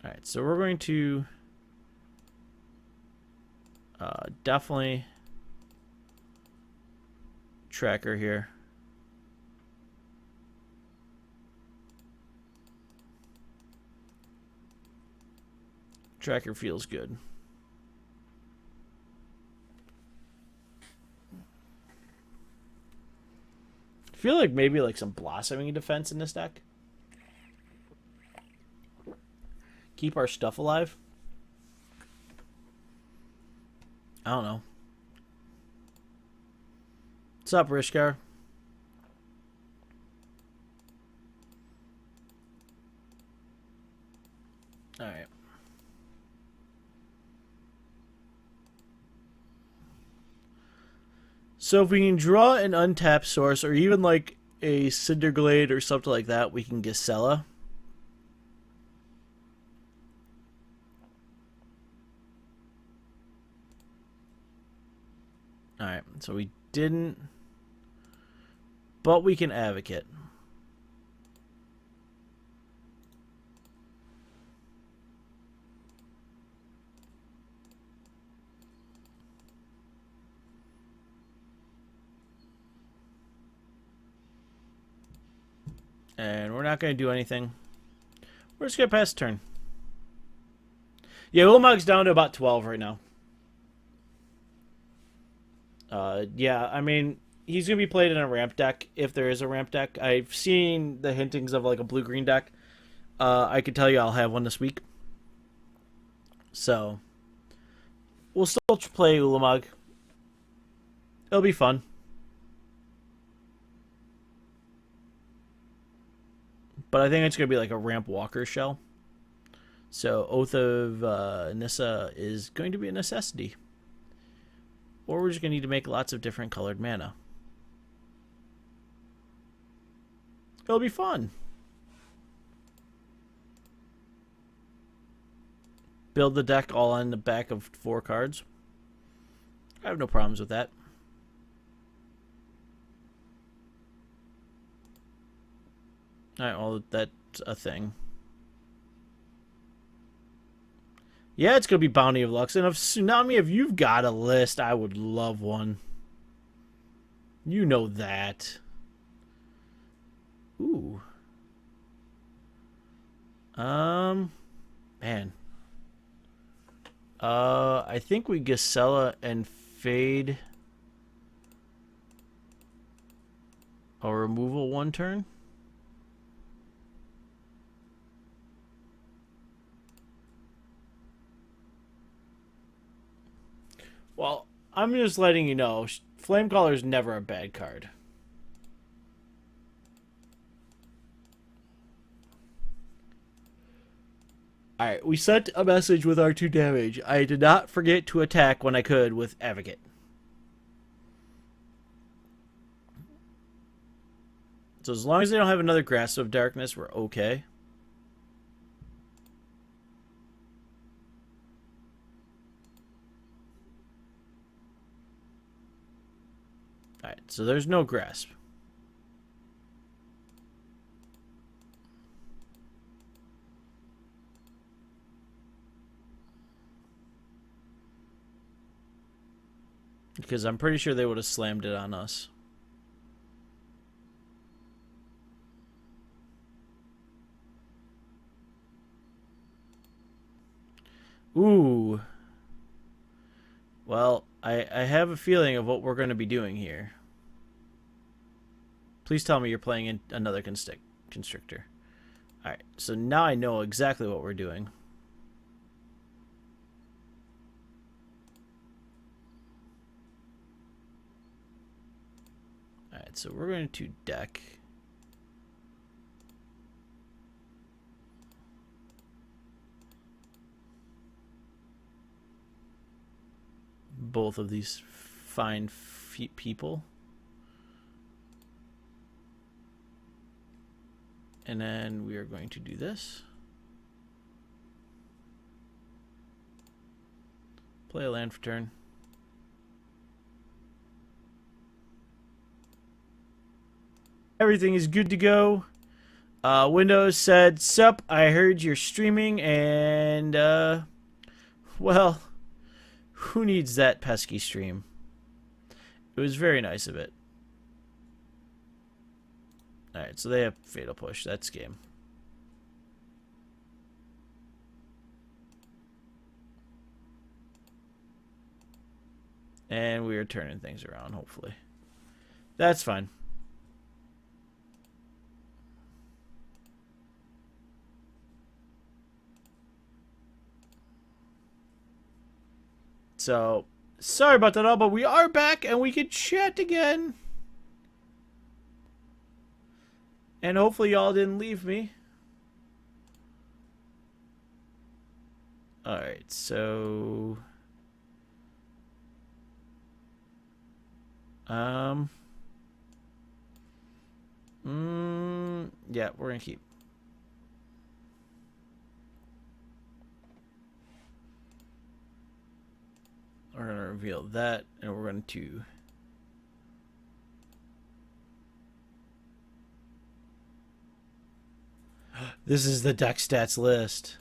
A: Alright, so we're going to definitely Tracker here. Tracker feels good. I feel like maybe like some blossoming defense in this deck. Keep our stuff alive. I don't know. What's up, Rishkar? Alright. So if we can draw an untapped source, or even like a Cinderglade or something like that, we can Gisela. Alright, so we didn't, but we can Advocate. And we're not going to do anything. We're just going to pass turn. Yeah, Ulamog's down to about 12 right now. Yeah, I mean, he's going to be played in a ramp deck, if there is a ramp deck. I've seen the hintings of, like, a blue-green deck. I could tell you I'll have one this week. So we'll still play Ulamog. It'll be fun. But I think it's going to be like a ramp walker shell. So Oath of Nissa is going to be a necessity. Or we're just going to need to make lots of different colored mana. It'll be fun. Build the deck all on the back of 4 cards. I have no problems with that. Alright, well, that's a thing. Yeah, it's going to be Bounty of Lux. And if Tsunami, if you've got a list, I would love one. You know that. Ooh. Man. I think we Gisela and Fade a removal 1 turn. Well, I'm just letting you know, Flamecaller is never a bad card. Alright, we sent a message with our 2 damage. I did not forget to attack when I could with Advocate. So as long as they don't have another Grasp of Darkness, we're okay. Alright, so there's no Grasp. Because I'm pretty sure they would have slammed it on us. Ooh. Well, I have a feeling of what we're going to be doing here. Please tell me you're playing in another Constrictor. Alright, so now I know exactly what we're doing. Alright, so we're going to deck both of these fine people. And then we are going to do this. Play a land for turn. Everything is good to go. Windows said, "Sup, I heard you're streaming," and, well, who needs that pesky stream? It was very nice of it. Alright, so they have Fatal Push. That's game. And we are turning things around, hopefully. That's fine. So, sorry about that all, but we are back and we can chat again. And hopefully y'all didn't leave me. Alright, so... yeah, we're gonna keep. We're gonna reveal that, and we're going to... This is the deck stats list.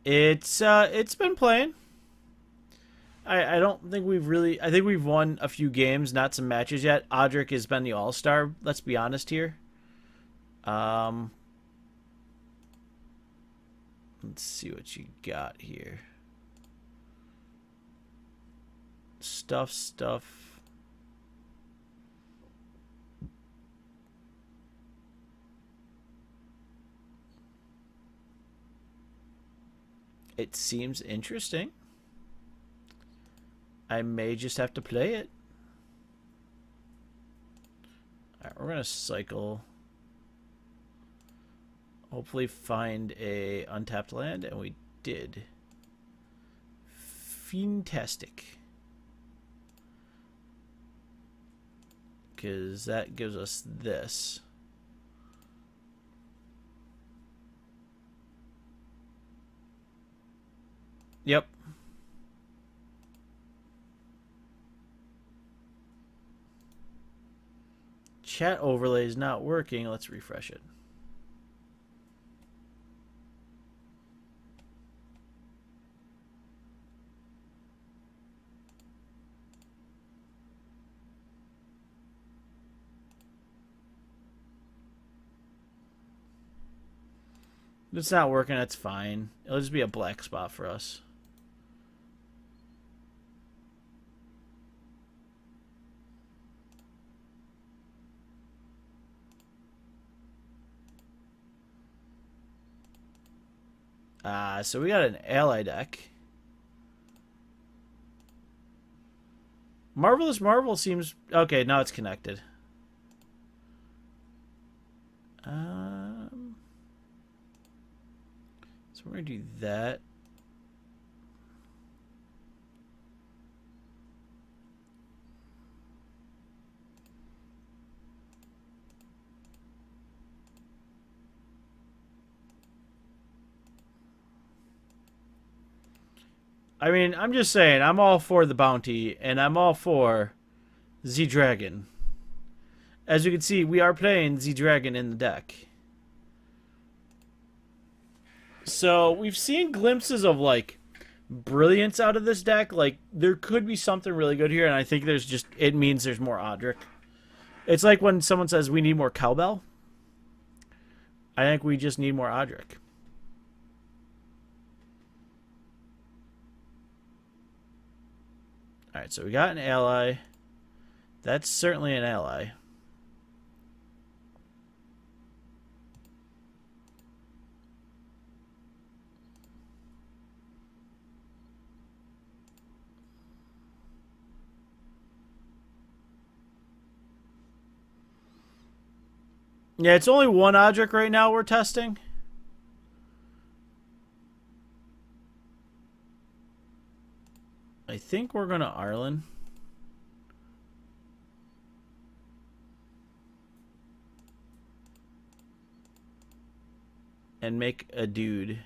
A: It's been playing. I don't think we've really... I think we've won a few games, not some matches yet. Audric has been the all-star, let's be honest here. Let's see what you got here. Stuff. It seems interesting. I may just have to play it. Alright, we're gonna cycle. Hopefully find a untapped land, and we did. Fantastic. Because that gives us this. Yep. Chat overlay is not working. Let's refresh it. If it's not working, that's fine. It'll just be a black spot for us. So we got an ally deck. Marvelous Marvel seems... Okay, now it's connected. So we're going to do that. I mean, I'm just saying, I'm all for the bounty, and I'm all for Z-Dragon. As you can see, we are playing Z-Dragon in the deck. So, we've seen glimpses of, like, brilliance out of this deck. Like, there could be something really good here, and I think there's just... It means there's more Odric. It's like when someone says we need more Cowbell. I think we just need more Odric. Alright, so we got an ally. That's certainly an ally. Yeah, it's only one Odric right now we're testing. I think we're going to Arlen. And make a dude.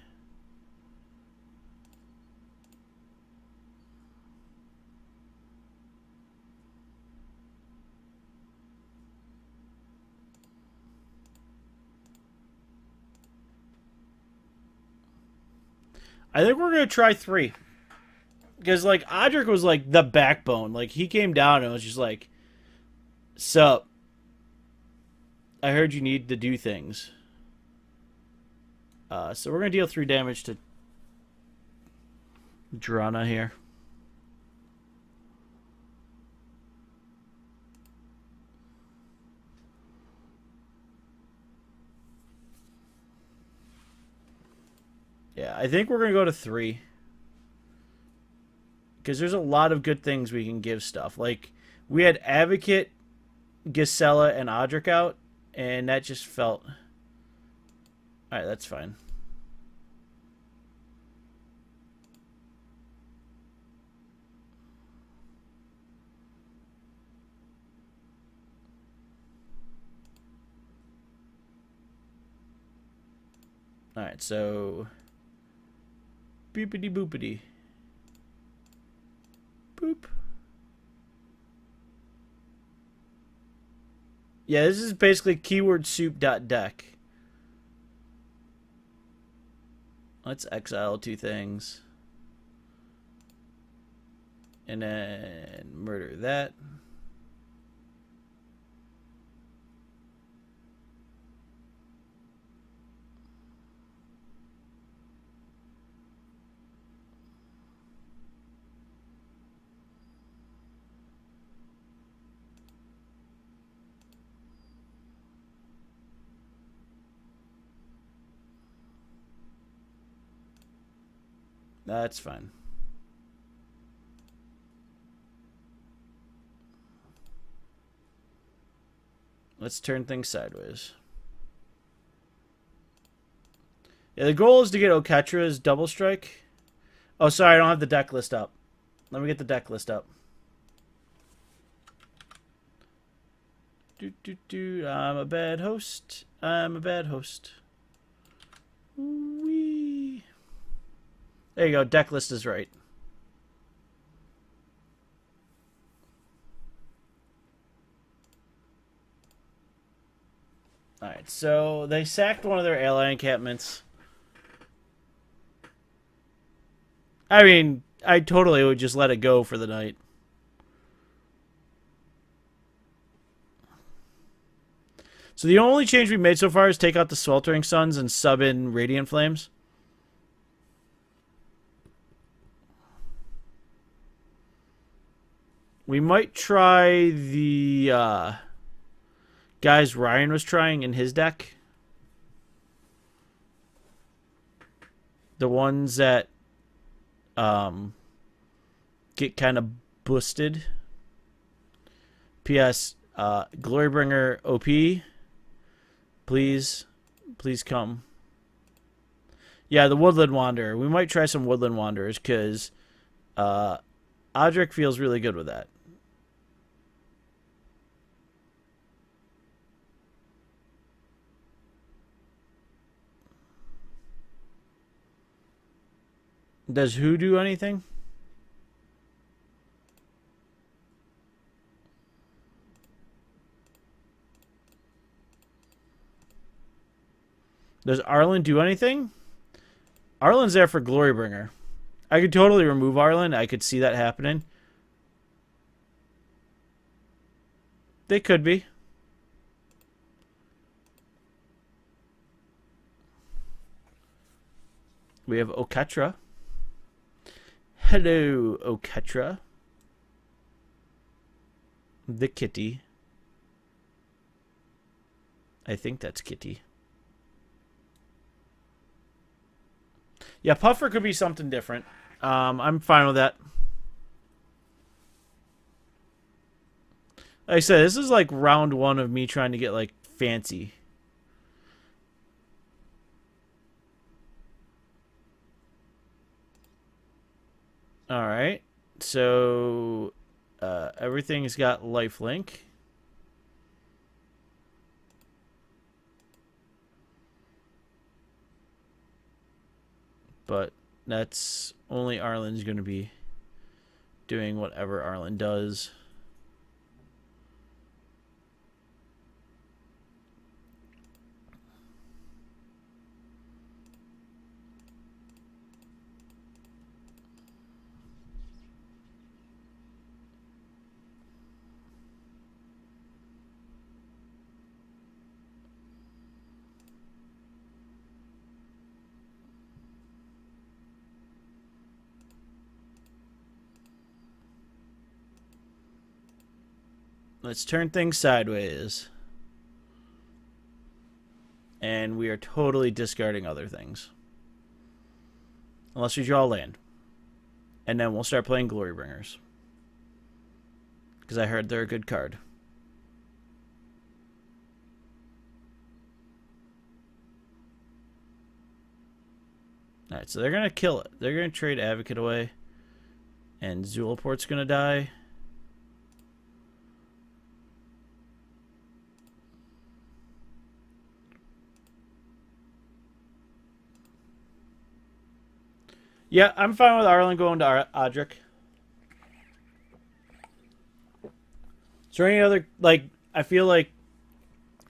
A: I think we're going to try 3. Because, like, Odric was, like, the backbone. Like, he came down and was just like, sup, I heard you need to do things. So we're going to deal 3 damage to Drana here. Yeah, I think we're going to go to 3. Because there's a lot of good things we can give stuff. Like, we had Advocate, Gisela, and Odric out, and that just felt... Alright, that's fine. Alright, so... Boopity boopity. Boop. Yeah, this is basically keyword soup.deck. Let's exile 2 things. And then murder that. That's fine. Let's turn things sideways. Yeah, the goal is to get Oketra's double strike. Oh, sorry, I don't have the deck list up. Let me get the deck list up. I'm a bad host. I'm a bad host. Wee. There you go. Deck list is right. Alright, so they sacked one of their ally encampments. I mean, I totally would just let it go for the night. So the only change we made so far is take out the Sweltering Suns and sub in Radiant Flames. We might try the guys Ryan was trying in his deck. The ones that get kind of boosted. P.S. Glorybringer OP. Please come. Yeah, the Woodland Wanderer. We might try some Woodland Wanderers because Odric feels really good with that. Does who do anything? Does Arlen do anything? Arlen's there for Glorybringer. I could totally remove Arlen. I could see that happening. They could be. We have Oketra. Hello, Oketra. The kitty. I think that's Kitty. Yeah, Puffer could be something different. I'm fine with that. Like I said, this is like round one of me trying to get like fancy. Alright. So everything's got lifelink. But that's only Arlen's going to be doing whatever Arlen does. Let's turn things sideways. And we are totally discarding other things. Unless we draw land. And then we'll start playing Glorybringers. Because I heard they're a good card. Alright, so they're going to kill it. They're going to trade Advocate away. And Zulaport's going to die. Yeah, I'm fine with Arlen going to Odric. Is there any other, like, I feel like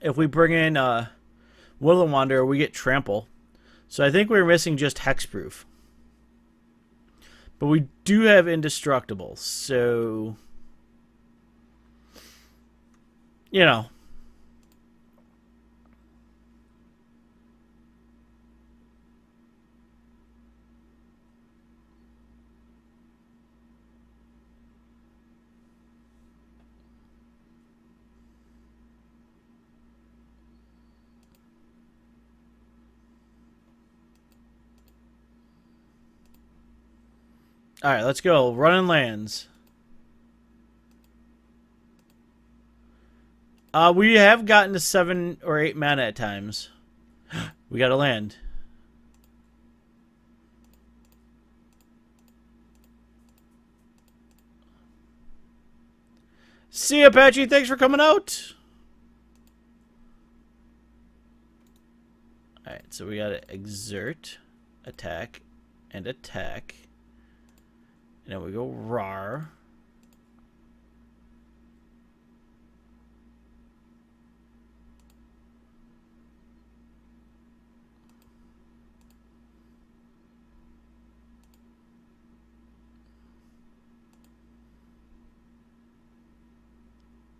A: if we bring in Woodland Wanderer, we get Trample. So I think we're missing just Hexproof. But we do have Indestructible, so, you know. All right, let's go. Running lands. We have gotten to 7 or 8 mana at times. We got to land. See ya, Apache. Thanks for coming out. Alright, so we gotta exert, attack, and attack. And then we go rar.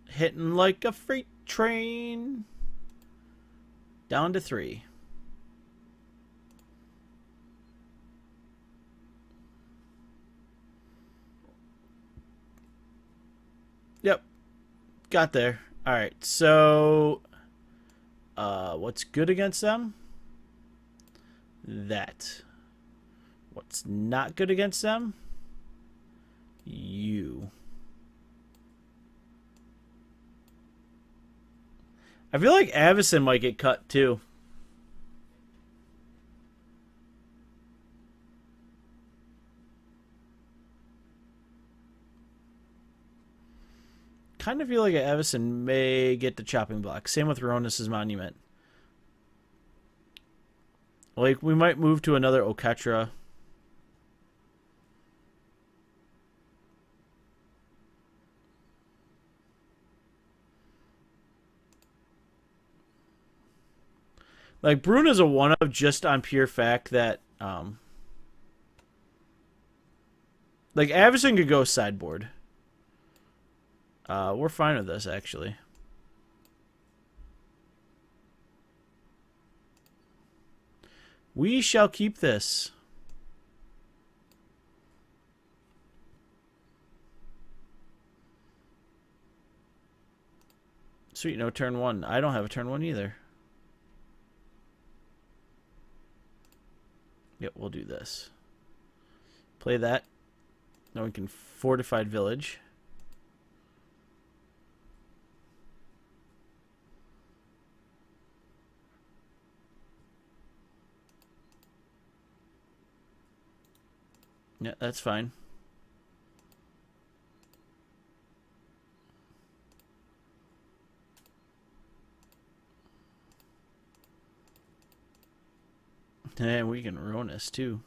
A: Hitting like a freight train. Down to 3. Yep. Got there. Alright, so what's good against them? That. What's not good against them? You. I feel like Avacyn might get cut too. Kind of feel like Avacyn may get the chopping block. Same with Ronus' Monument. Like, we might move to another Oketra. Like, Brune is a one-of just on pure fact that, like, Avacyn could go sideboard. We're fine with this, actually. We shall keep this. Sweet, no turn 1. I don't have a turn 1 either. Yep, we'll do this. Play that. Now we can Fortified Village. Yeah, that's fine. And we can ruin us too.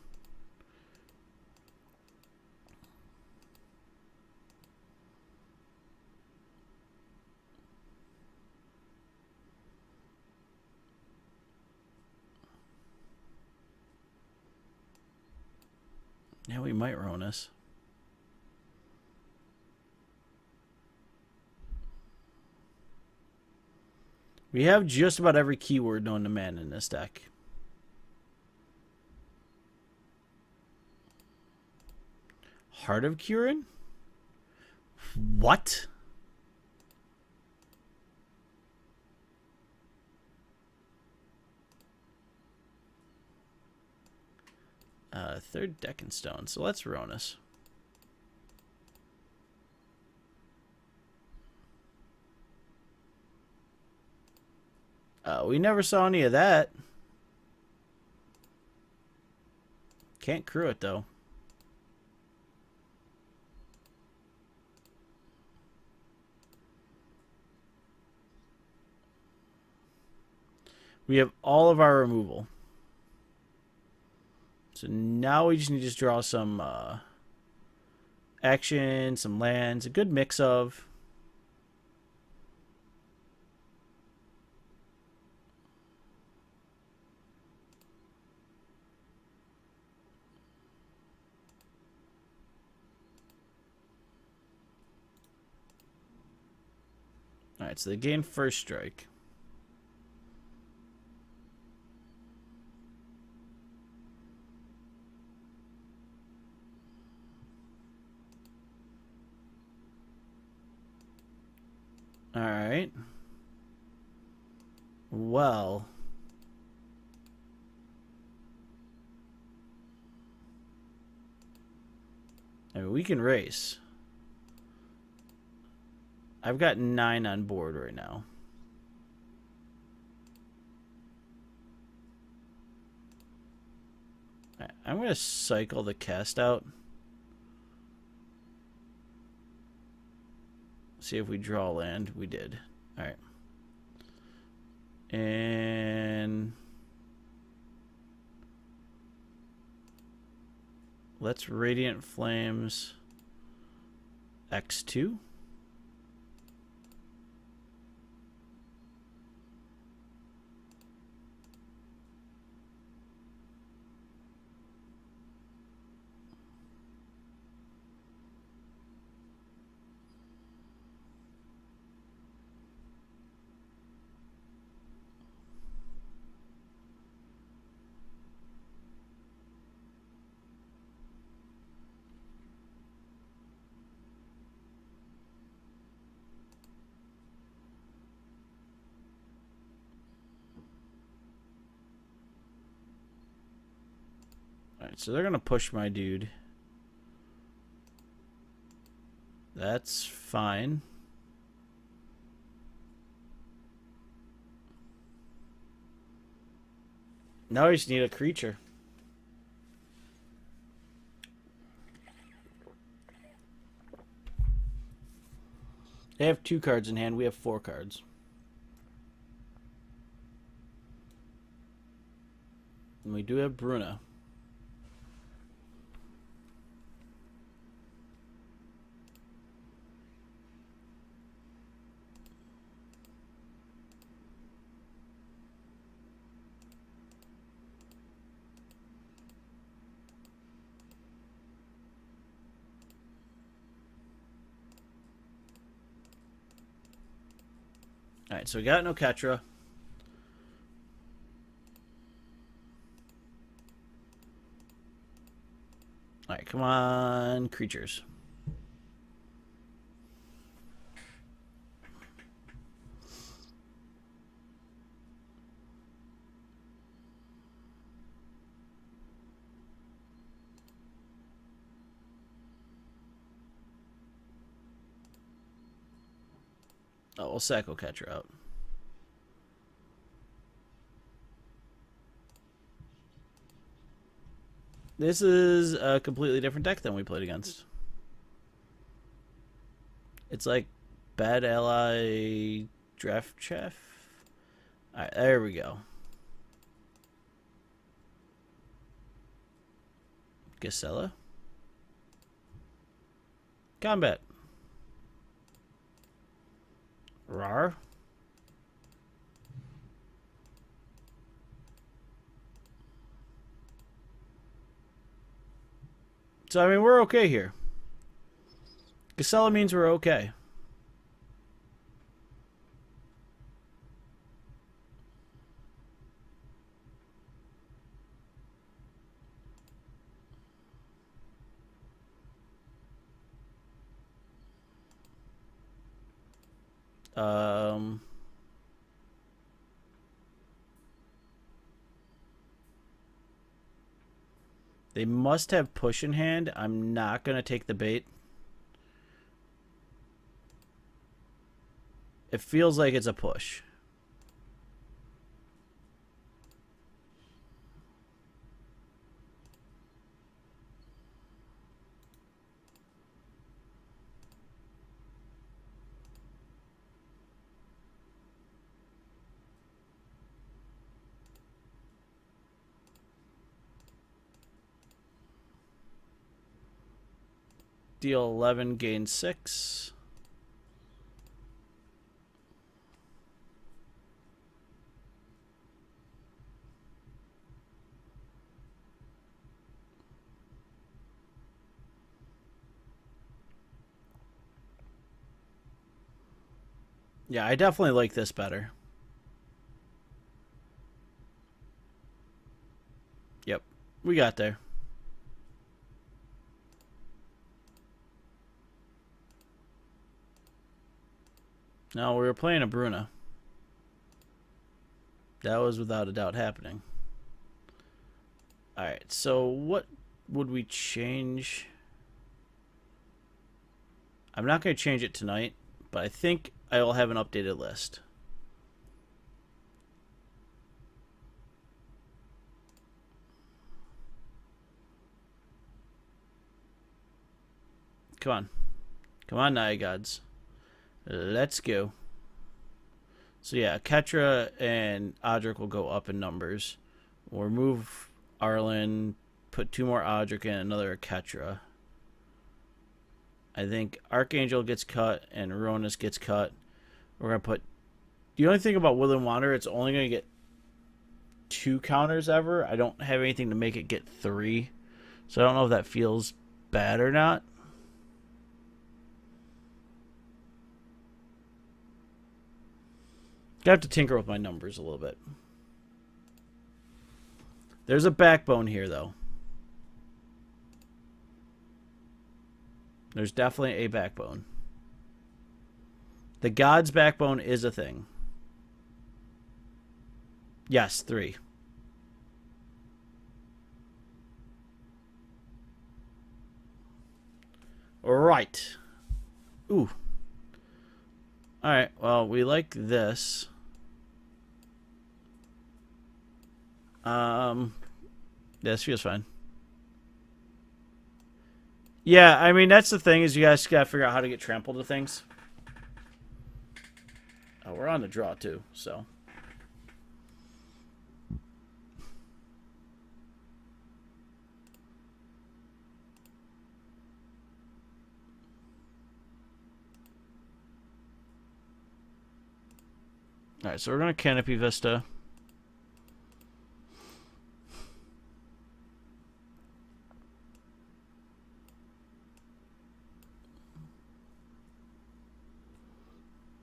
A: Yeah, we might ruin us. We have just about every keyword known to man in this deck. Heart of Kirin? What? Third Deck and Stone. So let's Ronus. We never saw any of that. Can't crew it though. We have all of our removal. So now we just need to draw some action, some lands, a good mix of. Alright, so they gain first strike. Alright. Well. I mean, we can race. I've got 9 on board right now. I'm going to cycle the cast out. See if we draw land. We did. Alright. And let's Radiant Flames X2. Alright, so they're going to push my dude. That's fine. Now I just need a creature. They have 2 cards in hand. We have 4 cards. And we do have Bruna. Alright, so we got no Ketra. Alright, come on, creatures. Oh, we'll Sacco Catcher out. This is a completely different deck than we played against. It's like Bad Ally Draft Chef. Alright, there we go. Gisela. Combat. Rar. So, I mean, we're okay here. Gisela means we're okay. They must have push in hand. I'm not going to take the bait. It feels like it's a push. Deal 11, gain 6. Yeah, I definitely like this better. Yep, we got there. No, we were playing a Bruna. That was without a doubt happening. Alright, so what would we change? I'm not going to change it tonight, but I think I will have an updated list. Come on. Come on, Naya gods. Let's go. So yeah, Ketra and Odric will go up in numbers. We'll remove Arlen, put 2 more Odric and another Ketra. I think Archangel gets cut and Ronas gets cut. We're going to put... The only thing about Woodland Wanderer, it's only going to get 2 counters ever. I don't have anything to make it get 3. So I don't know if that feels bad or not. I have to tinker with my numbers a little bit. There's a backbone here, though. There's definitely a backbone. The God's backbone is a thing. Yes, 3. Right. Ooh. Alright, well, we like this. This feels fine. Yeah, I mean, that's the thing, is you guys gotta figure out how to get trampled to things. Oh, we're on the draw, too, so. Alright, so we're gonna Canopy Vista.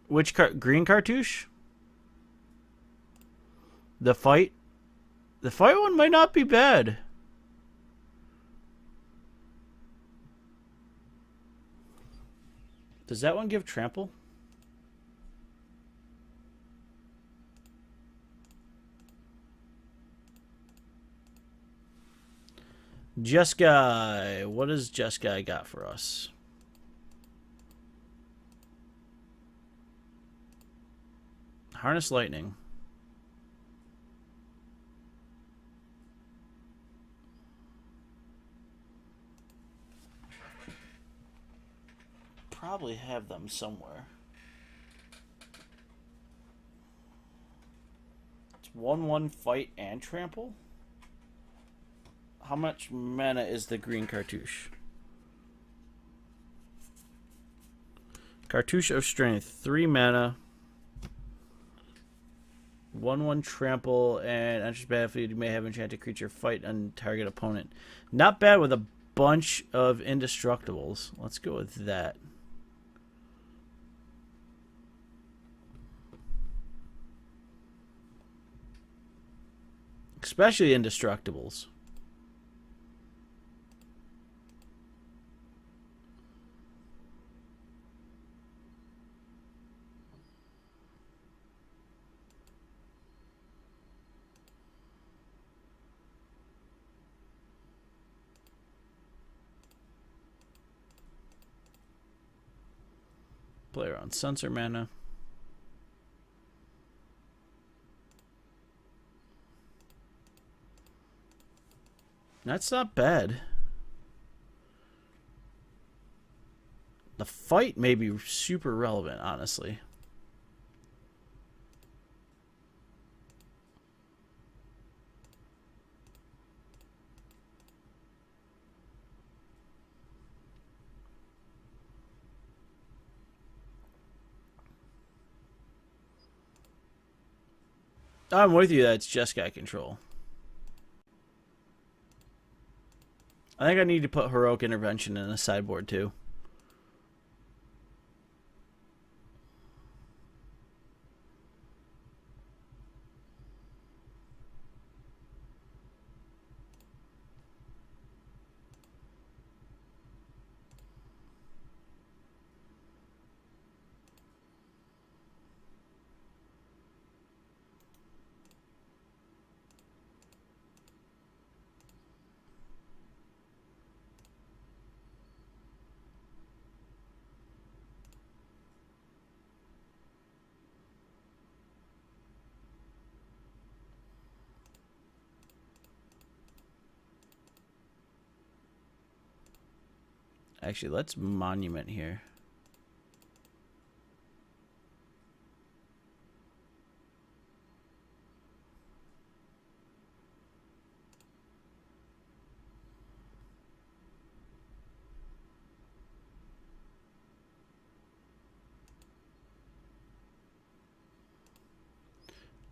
A: Which green cartouche? The fight? The fight one might not be bad. Does that one give trample? Jeskai. What does Jeskai got for us? Harness Lightning. Probably have them somewhere. It's 1/1 fight and trample. How much mana is the green cartouche? Cartouche of Strength, 3 mana. 1/1 trample, and enters battlefield. You may have enchanted creature fight on target opponent. Not bad with a bunch of indestructibles. Let's go with that. Especially indestructibles. Player on Sensor mana. That's not bad. The fight may be super relevant, honestly. I'm with you that it's just got control. I think I need to put Heroic Intervention in the sideboard too. Actually, let's monument here.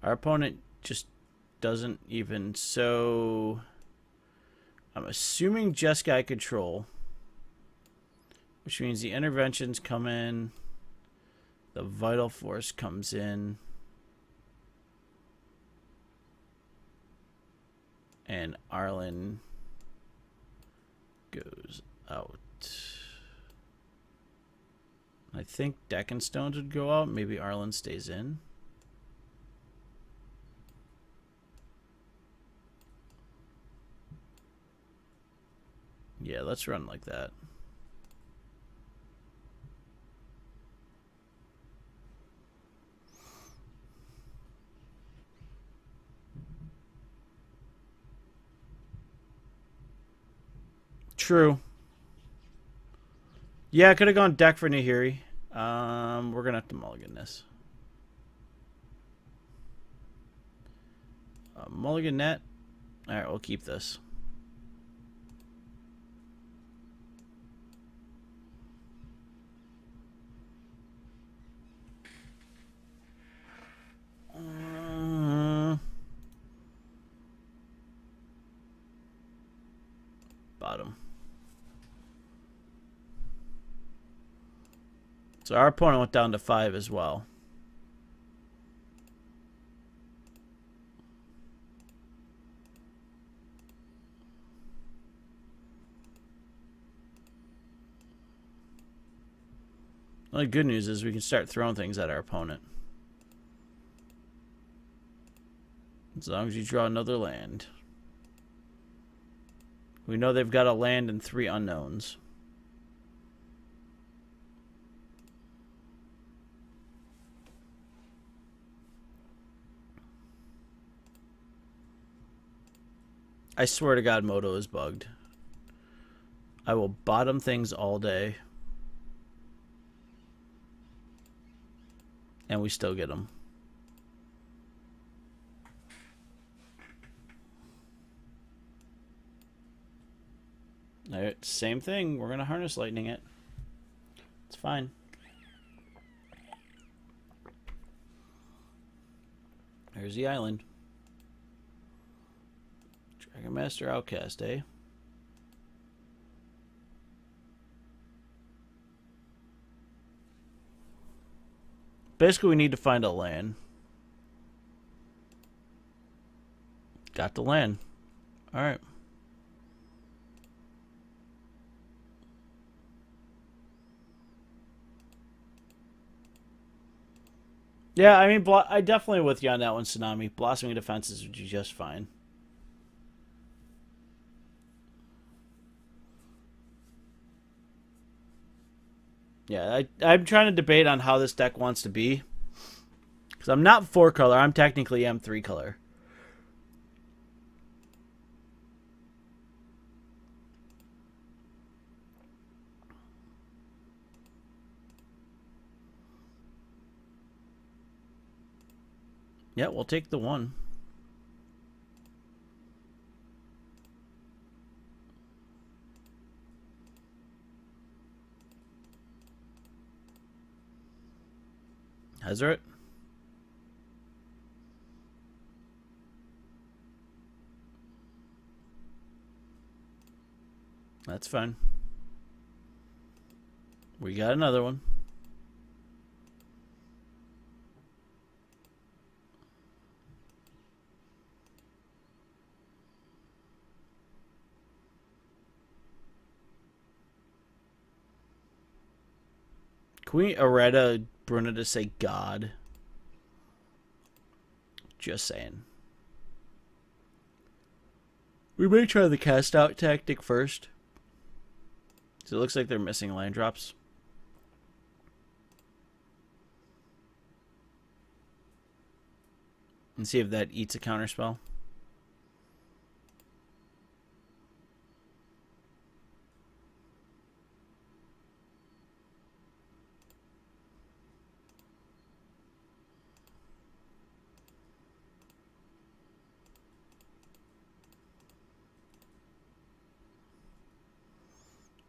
A: Our opponent just doesn't even, so I'm assuming Jeskai control, which means the interventions come in, the vital force comes in, and Arlen goes out. I think Deck and Stones would go out. Maybe Arlen stays in. Yeah, let's run like that. True. Yeah, I could have gone deck for Nahiri. We're gonna have to mulligan this. Mulligan net. All right, we'll keep this. Bottom. So our opponent went down to 5 as well. The only good news is we can start throwing things at our opponent. As long as you draw another land. We know they've got a land and 3 unknowns. I swear to God, Moto is bugged. I will bottom things all day. And we still get them. Alright, same thing. We're going to harness lightning it. It's fine. There's the island. Dragon Master Outcast, eh? Basically, we need to find a land. Got the land. Alright. Yeah, I mean, I definitely with you on that one, Tsunami. Blossoming Defenses would do just fine. Yeah, I'm trying to debate on how this deck wants to be. Because I'm not 4 color, I'm technically M3 color. Yeah, we'll take the 1. Hazard. That's fine. We got another one. Can we errata Bruna to say God? Just saying. We may try the cast out tactic first. So it looks like they're missing land drops. And see if that eats a counterspell.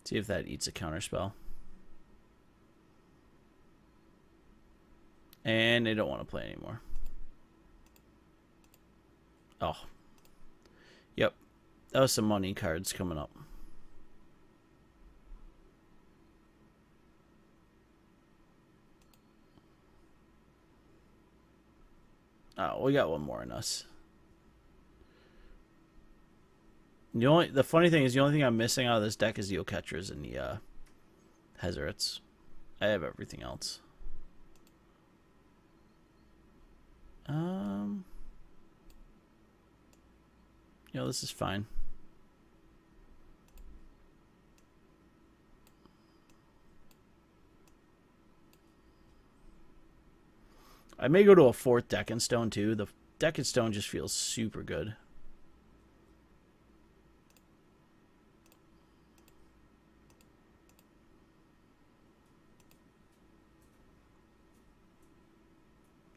B: See if that eats a counterspell. And they don't want to play anymore. Oh. Yep. That was some money cards coming up. Oh, we got one more in us. The funny thing is the only thing I'm missing out of this deck is the Oketras and the Hezarets. I have everything else. This is fine. I may go to a 4th Deccan Stone too. The Deccan Stone just feels super good.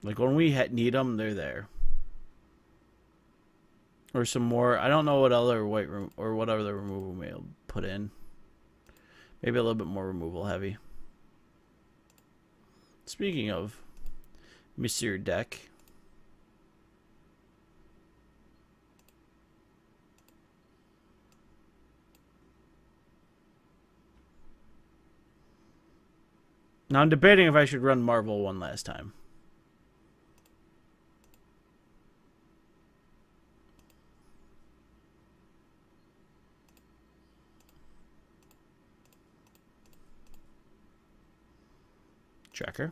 B: Like when we need them, they're there. Or some more. I don't know what other white room or what other removal we may put in. Maybe a little bit more removal heavy. Speaking of Monsieur Deck. Now I'm debating if I should run Marvel one last time. Checker.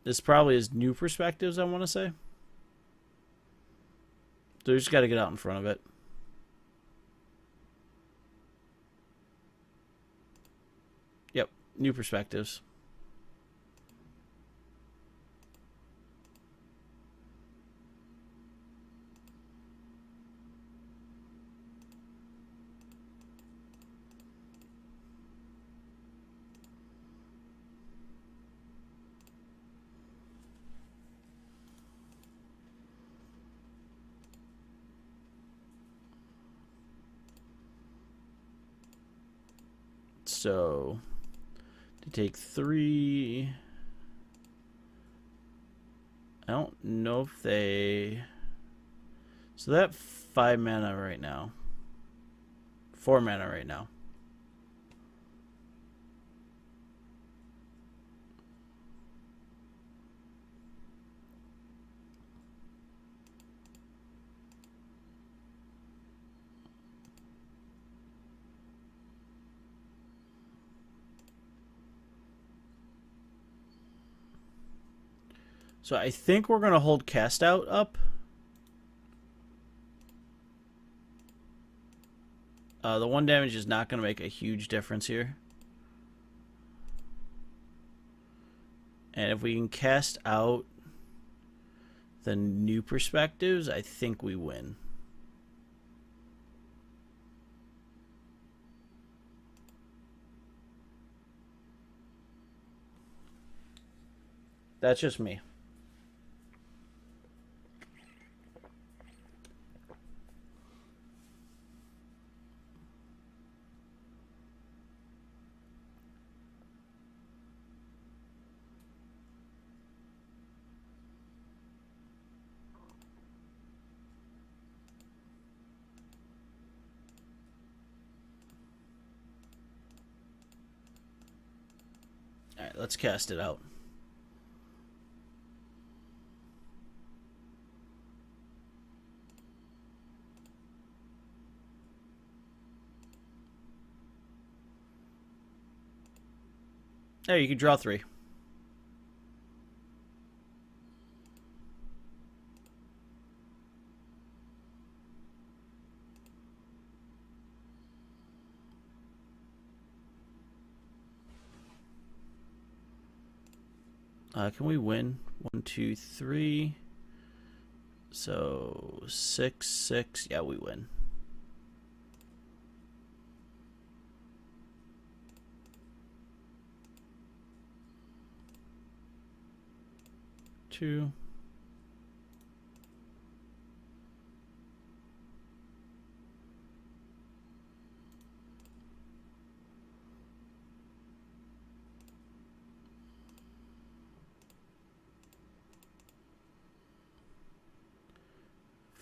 B: This probably is new perspectives, I want to say. So we just got to get out in front of it. Yep, new perspectives. So, to take 3... I don't know if they... So that 5 mana right now. 4 mana right now. So I think we're going to hold Cast Out up. The 1 damage is not going to make a huge difference here. And if we can cast out the new perspectives, I think we win. That's just me. Alright, let's cast it out. There, you can draw 3. Can we win? 1, 2, 3. So 6, 6. Yeah, we win. Two.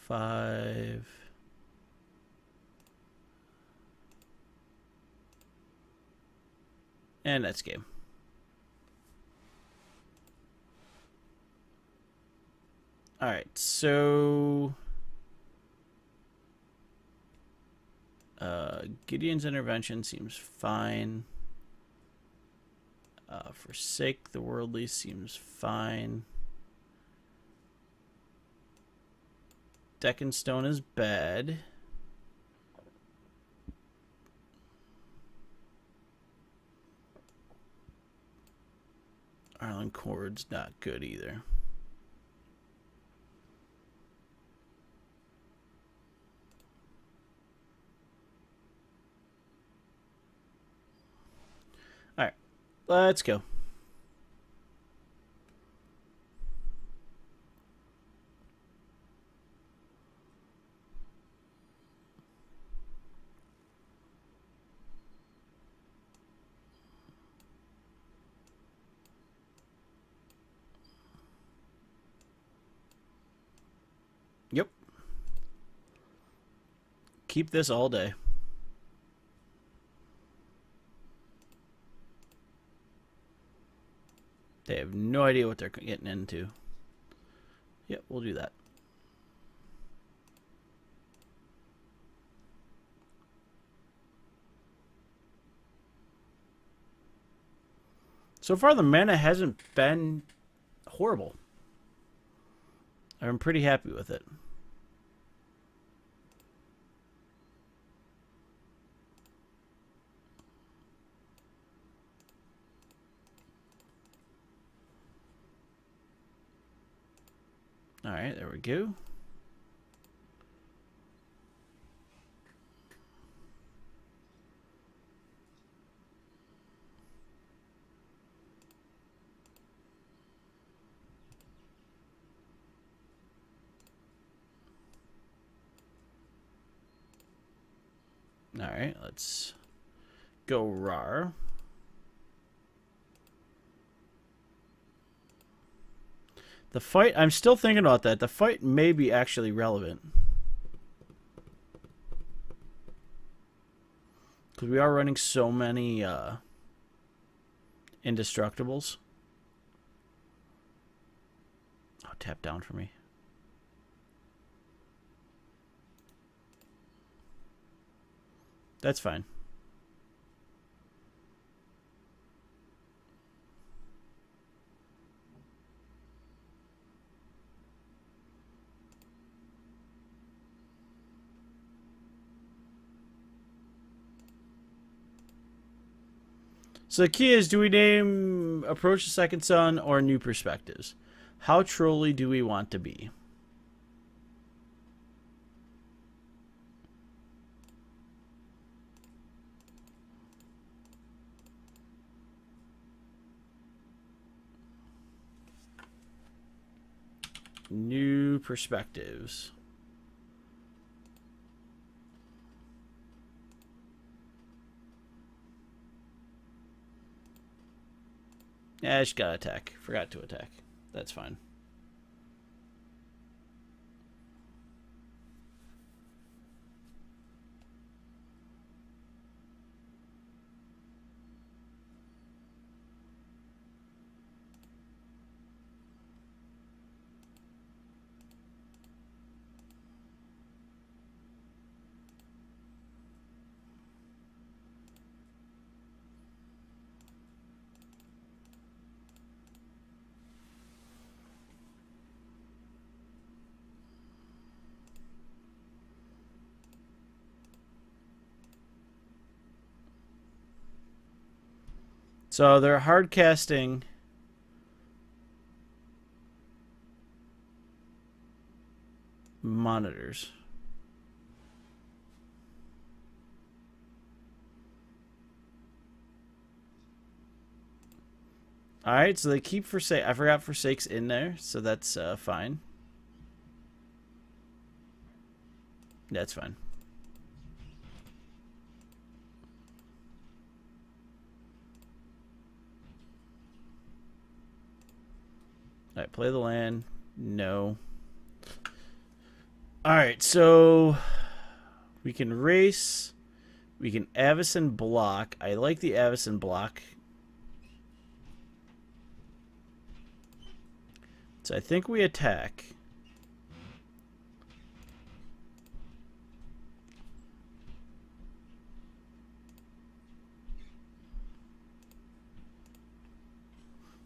B: 5. And that's game. Alright, so Gideon's intervention seems fine. Forsake the worldly seems fine. Deck Stone is bad. Arlen Cord's not good either. Alright, let's go. Yep. Keep this all day. They have no idea what they're getting into. Yep, we'll do that. So far, the mana hasn't been horrible. I'm pretty happy with it. Alright, there we go. Alright, let's go RAR. The fight, I'm still thinking about that. The fight may be actually relevant. Because we are running so many indestructibles. Oh, tap down for me. That's fine. So the key is, do we name Approach the Second Sun or New Perspectives? How trolly do we want to be? New Perspectives. Yeah, I just gotta attack. Forgot to attack. That's fine. So they're hard casting monitors. Alright, so they keep Forsake. I forgot Forsake's in there, so that's fine. That's fine. Alright, play the land. No. Alright, so we can race. We can Avacyn block. I like the Avacyn block. So I think we attack.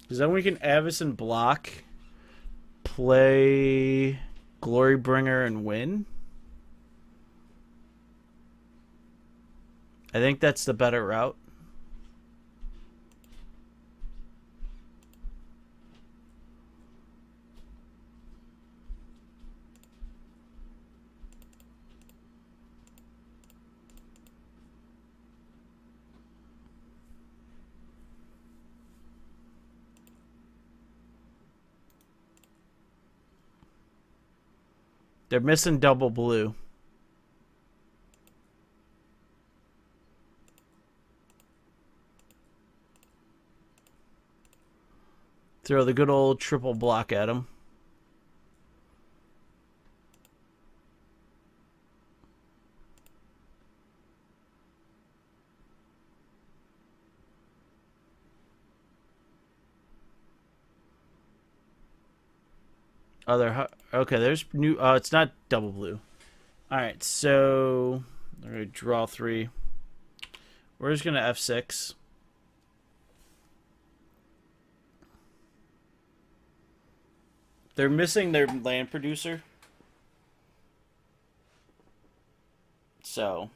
B: Because then we can Avacyn block, play Glorybringer, and win. I think that's the better route. They're missing double blue. Throw the good old triple block at him. Okay, there's new. It's not double blue. All right, so I'm gonna draw 3. We're just gonna F6. They're missing their land producer. So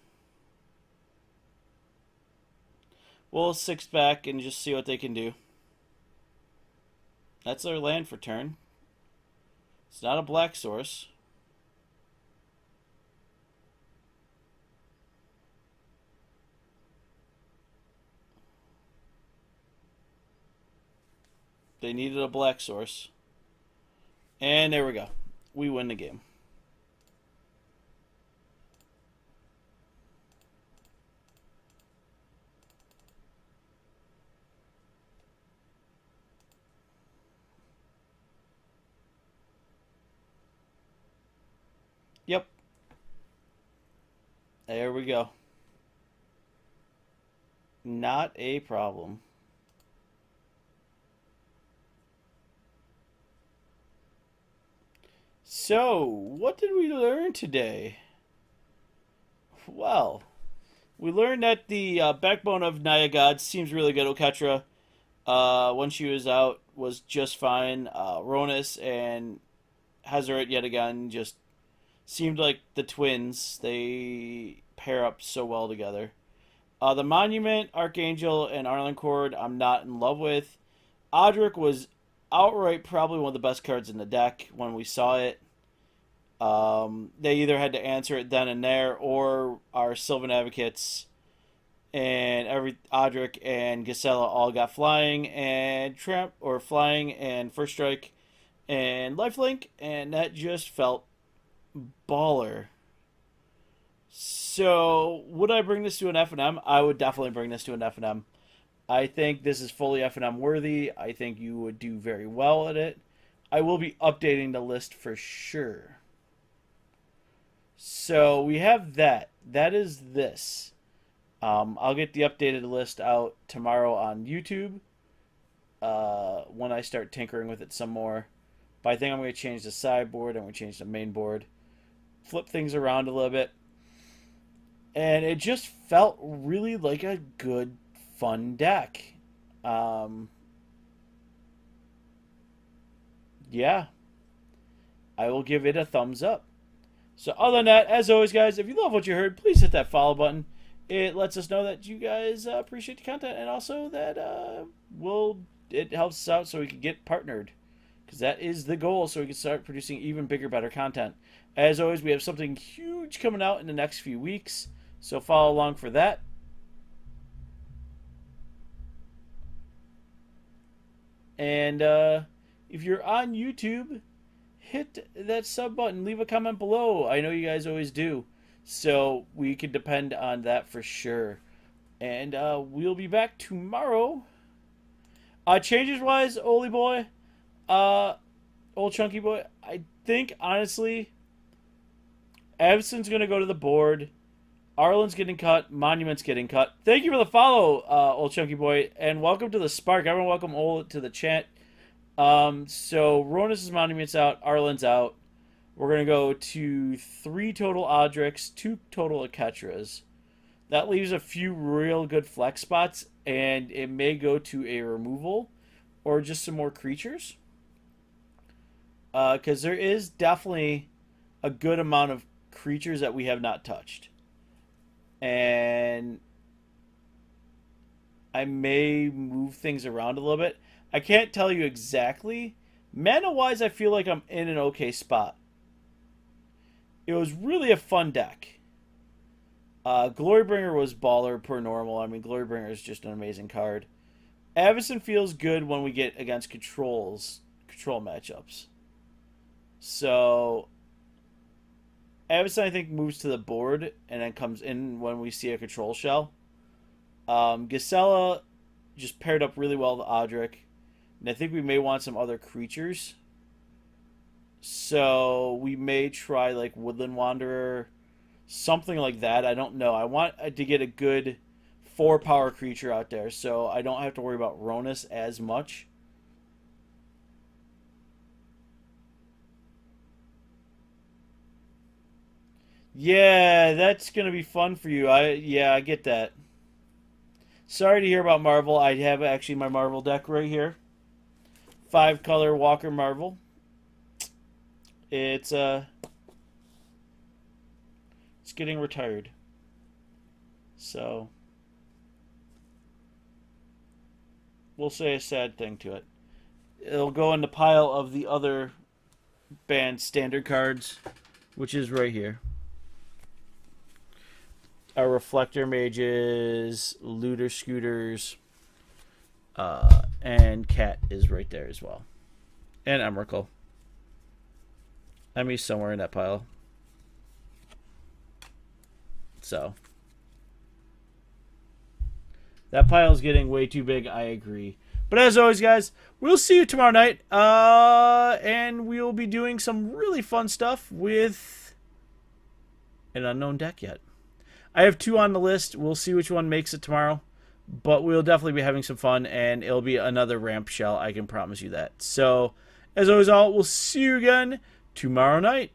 B: we'll 6 back and just see what they can do. That's their land for turn. It's not a black source. They needed a black source. And there we go. We win the game. Yep. There we go. Not a problem. So, what did we learn today? Well, we learned that the backbone of Naya God seems really good. Oketra, when she was out, was just fine. Ronus and Hazaret yet again just seemed like the twins. They pair up so well together. The Monument, Archangel, and Arlencord I'm not in love with. Odric was outright probably one of the best cards in the deck when we saw it. They either had to answer it then and there, or our Sylvan Advocates and Odric and Gisela all got flying and flying and first strike and lifelink, and that just felt baller. So, would I bring this to an FNM? I would definitely bring this to an FNM. I think this is fully FNM worthy. I think you would do very well at it. I will be updating the list for sure. So, we have that. That is this. I'll get the updated list out tomorrow on YouTube when I start tinkering with it some more. But I think I'm going to change the sideboard. I'm going to change the main board. Flip things around a little bit. And it just felt really like a good, fun deck. Yeah. I will give it a thumbs up. So other than that, as always, guys, if you love what you heard, please hit that follow button. It lets us know that you guys appreciate the content, and also that it helps us out so we can get partnered. Because that is the goal, so we can start producing even bigger, better content. As always, we have something huge coming out in the next few weeks, so follow along for that. And if you're on YouTube, hit that sub button. Leave a comment below. I know you guys always do. So we can depend on that for sure. And we'll be back tomorrow. Changes-wise, Oly boy, old chunky boy, I think, honestly, Evson's going to go to the board. Arlen's getting cut. Monument's getting cut. Thank you for the follow, old chunky boy, and welcome to the Spark. Everyone, welcome old to the chat. So Ronus' Monument's out. Arlen's out. We're gonna go to 3 total Odric's, 2 total Aketras. That leaves a few real good flex spots, and it may go to a removal or just some more creatures. Because there is definitely a good amount of creatures that we have not touched. And I may move things around a little bit. I can't tell you exactly. Mana-wise, I feel like I'm in an okay spot. It was really a fun deck. Glorybringer was baller per normal. I mean, Glorybringer is just an amazing card. Avacyn feels good when we get against control matchups. So Avacyn, I think, moves to the board and then comes in when we see a control shell. Gisela just paired up really well with Odric. And I think we may want some other creatures. So we may try like Woodland Wanderer, something like that. I don't know. I want to get a good 4-power creature out there so I don't have to worry about Ronus as much. Yeah, that's going to be fun for you. I get that. Sorry to hear about Marvel. I have actually my Marvel deck right here. 5-color Walker Marvel. It's getting retired. So we'll say a sad thing to it. It'll go in the pile of the other band standard cards, which is right here. Our Reflector Mages, Looter Scooters, and Cat is right there as well. And Emrakul. Emmy's somewhere in that pile. So that pile is getting way too big, I agree. But as always, guys, we'll see you tomorrow night. And we'll be doing some really fun stuff with an unknown deck yet. I have 2 on the list. We'll see which one makes it tomorrow. But we'll definitely be having some fun, and it'll be another ramp shell. I can promise you that. So, as always, we'll see you again tomorrow night.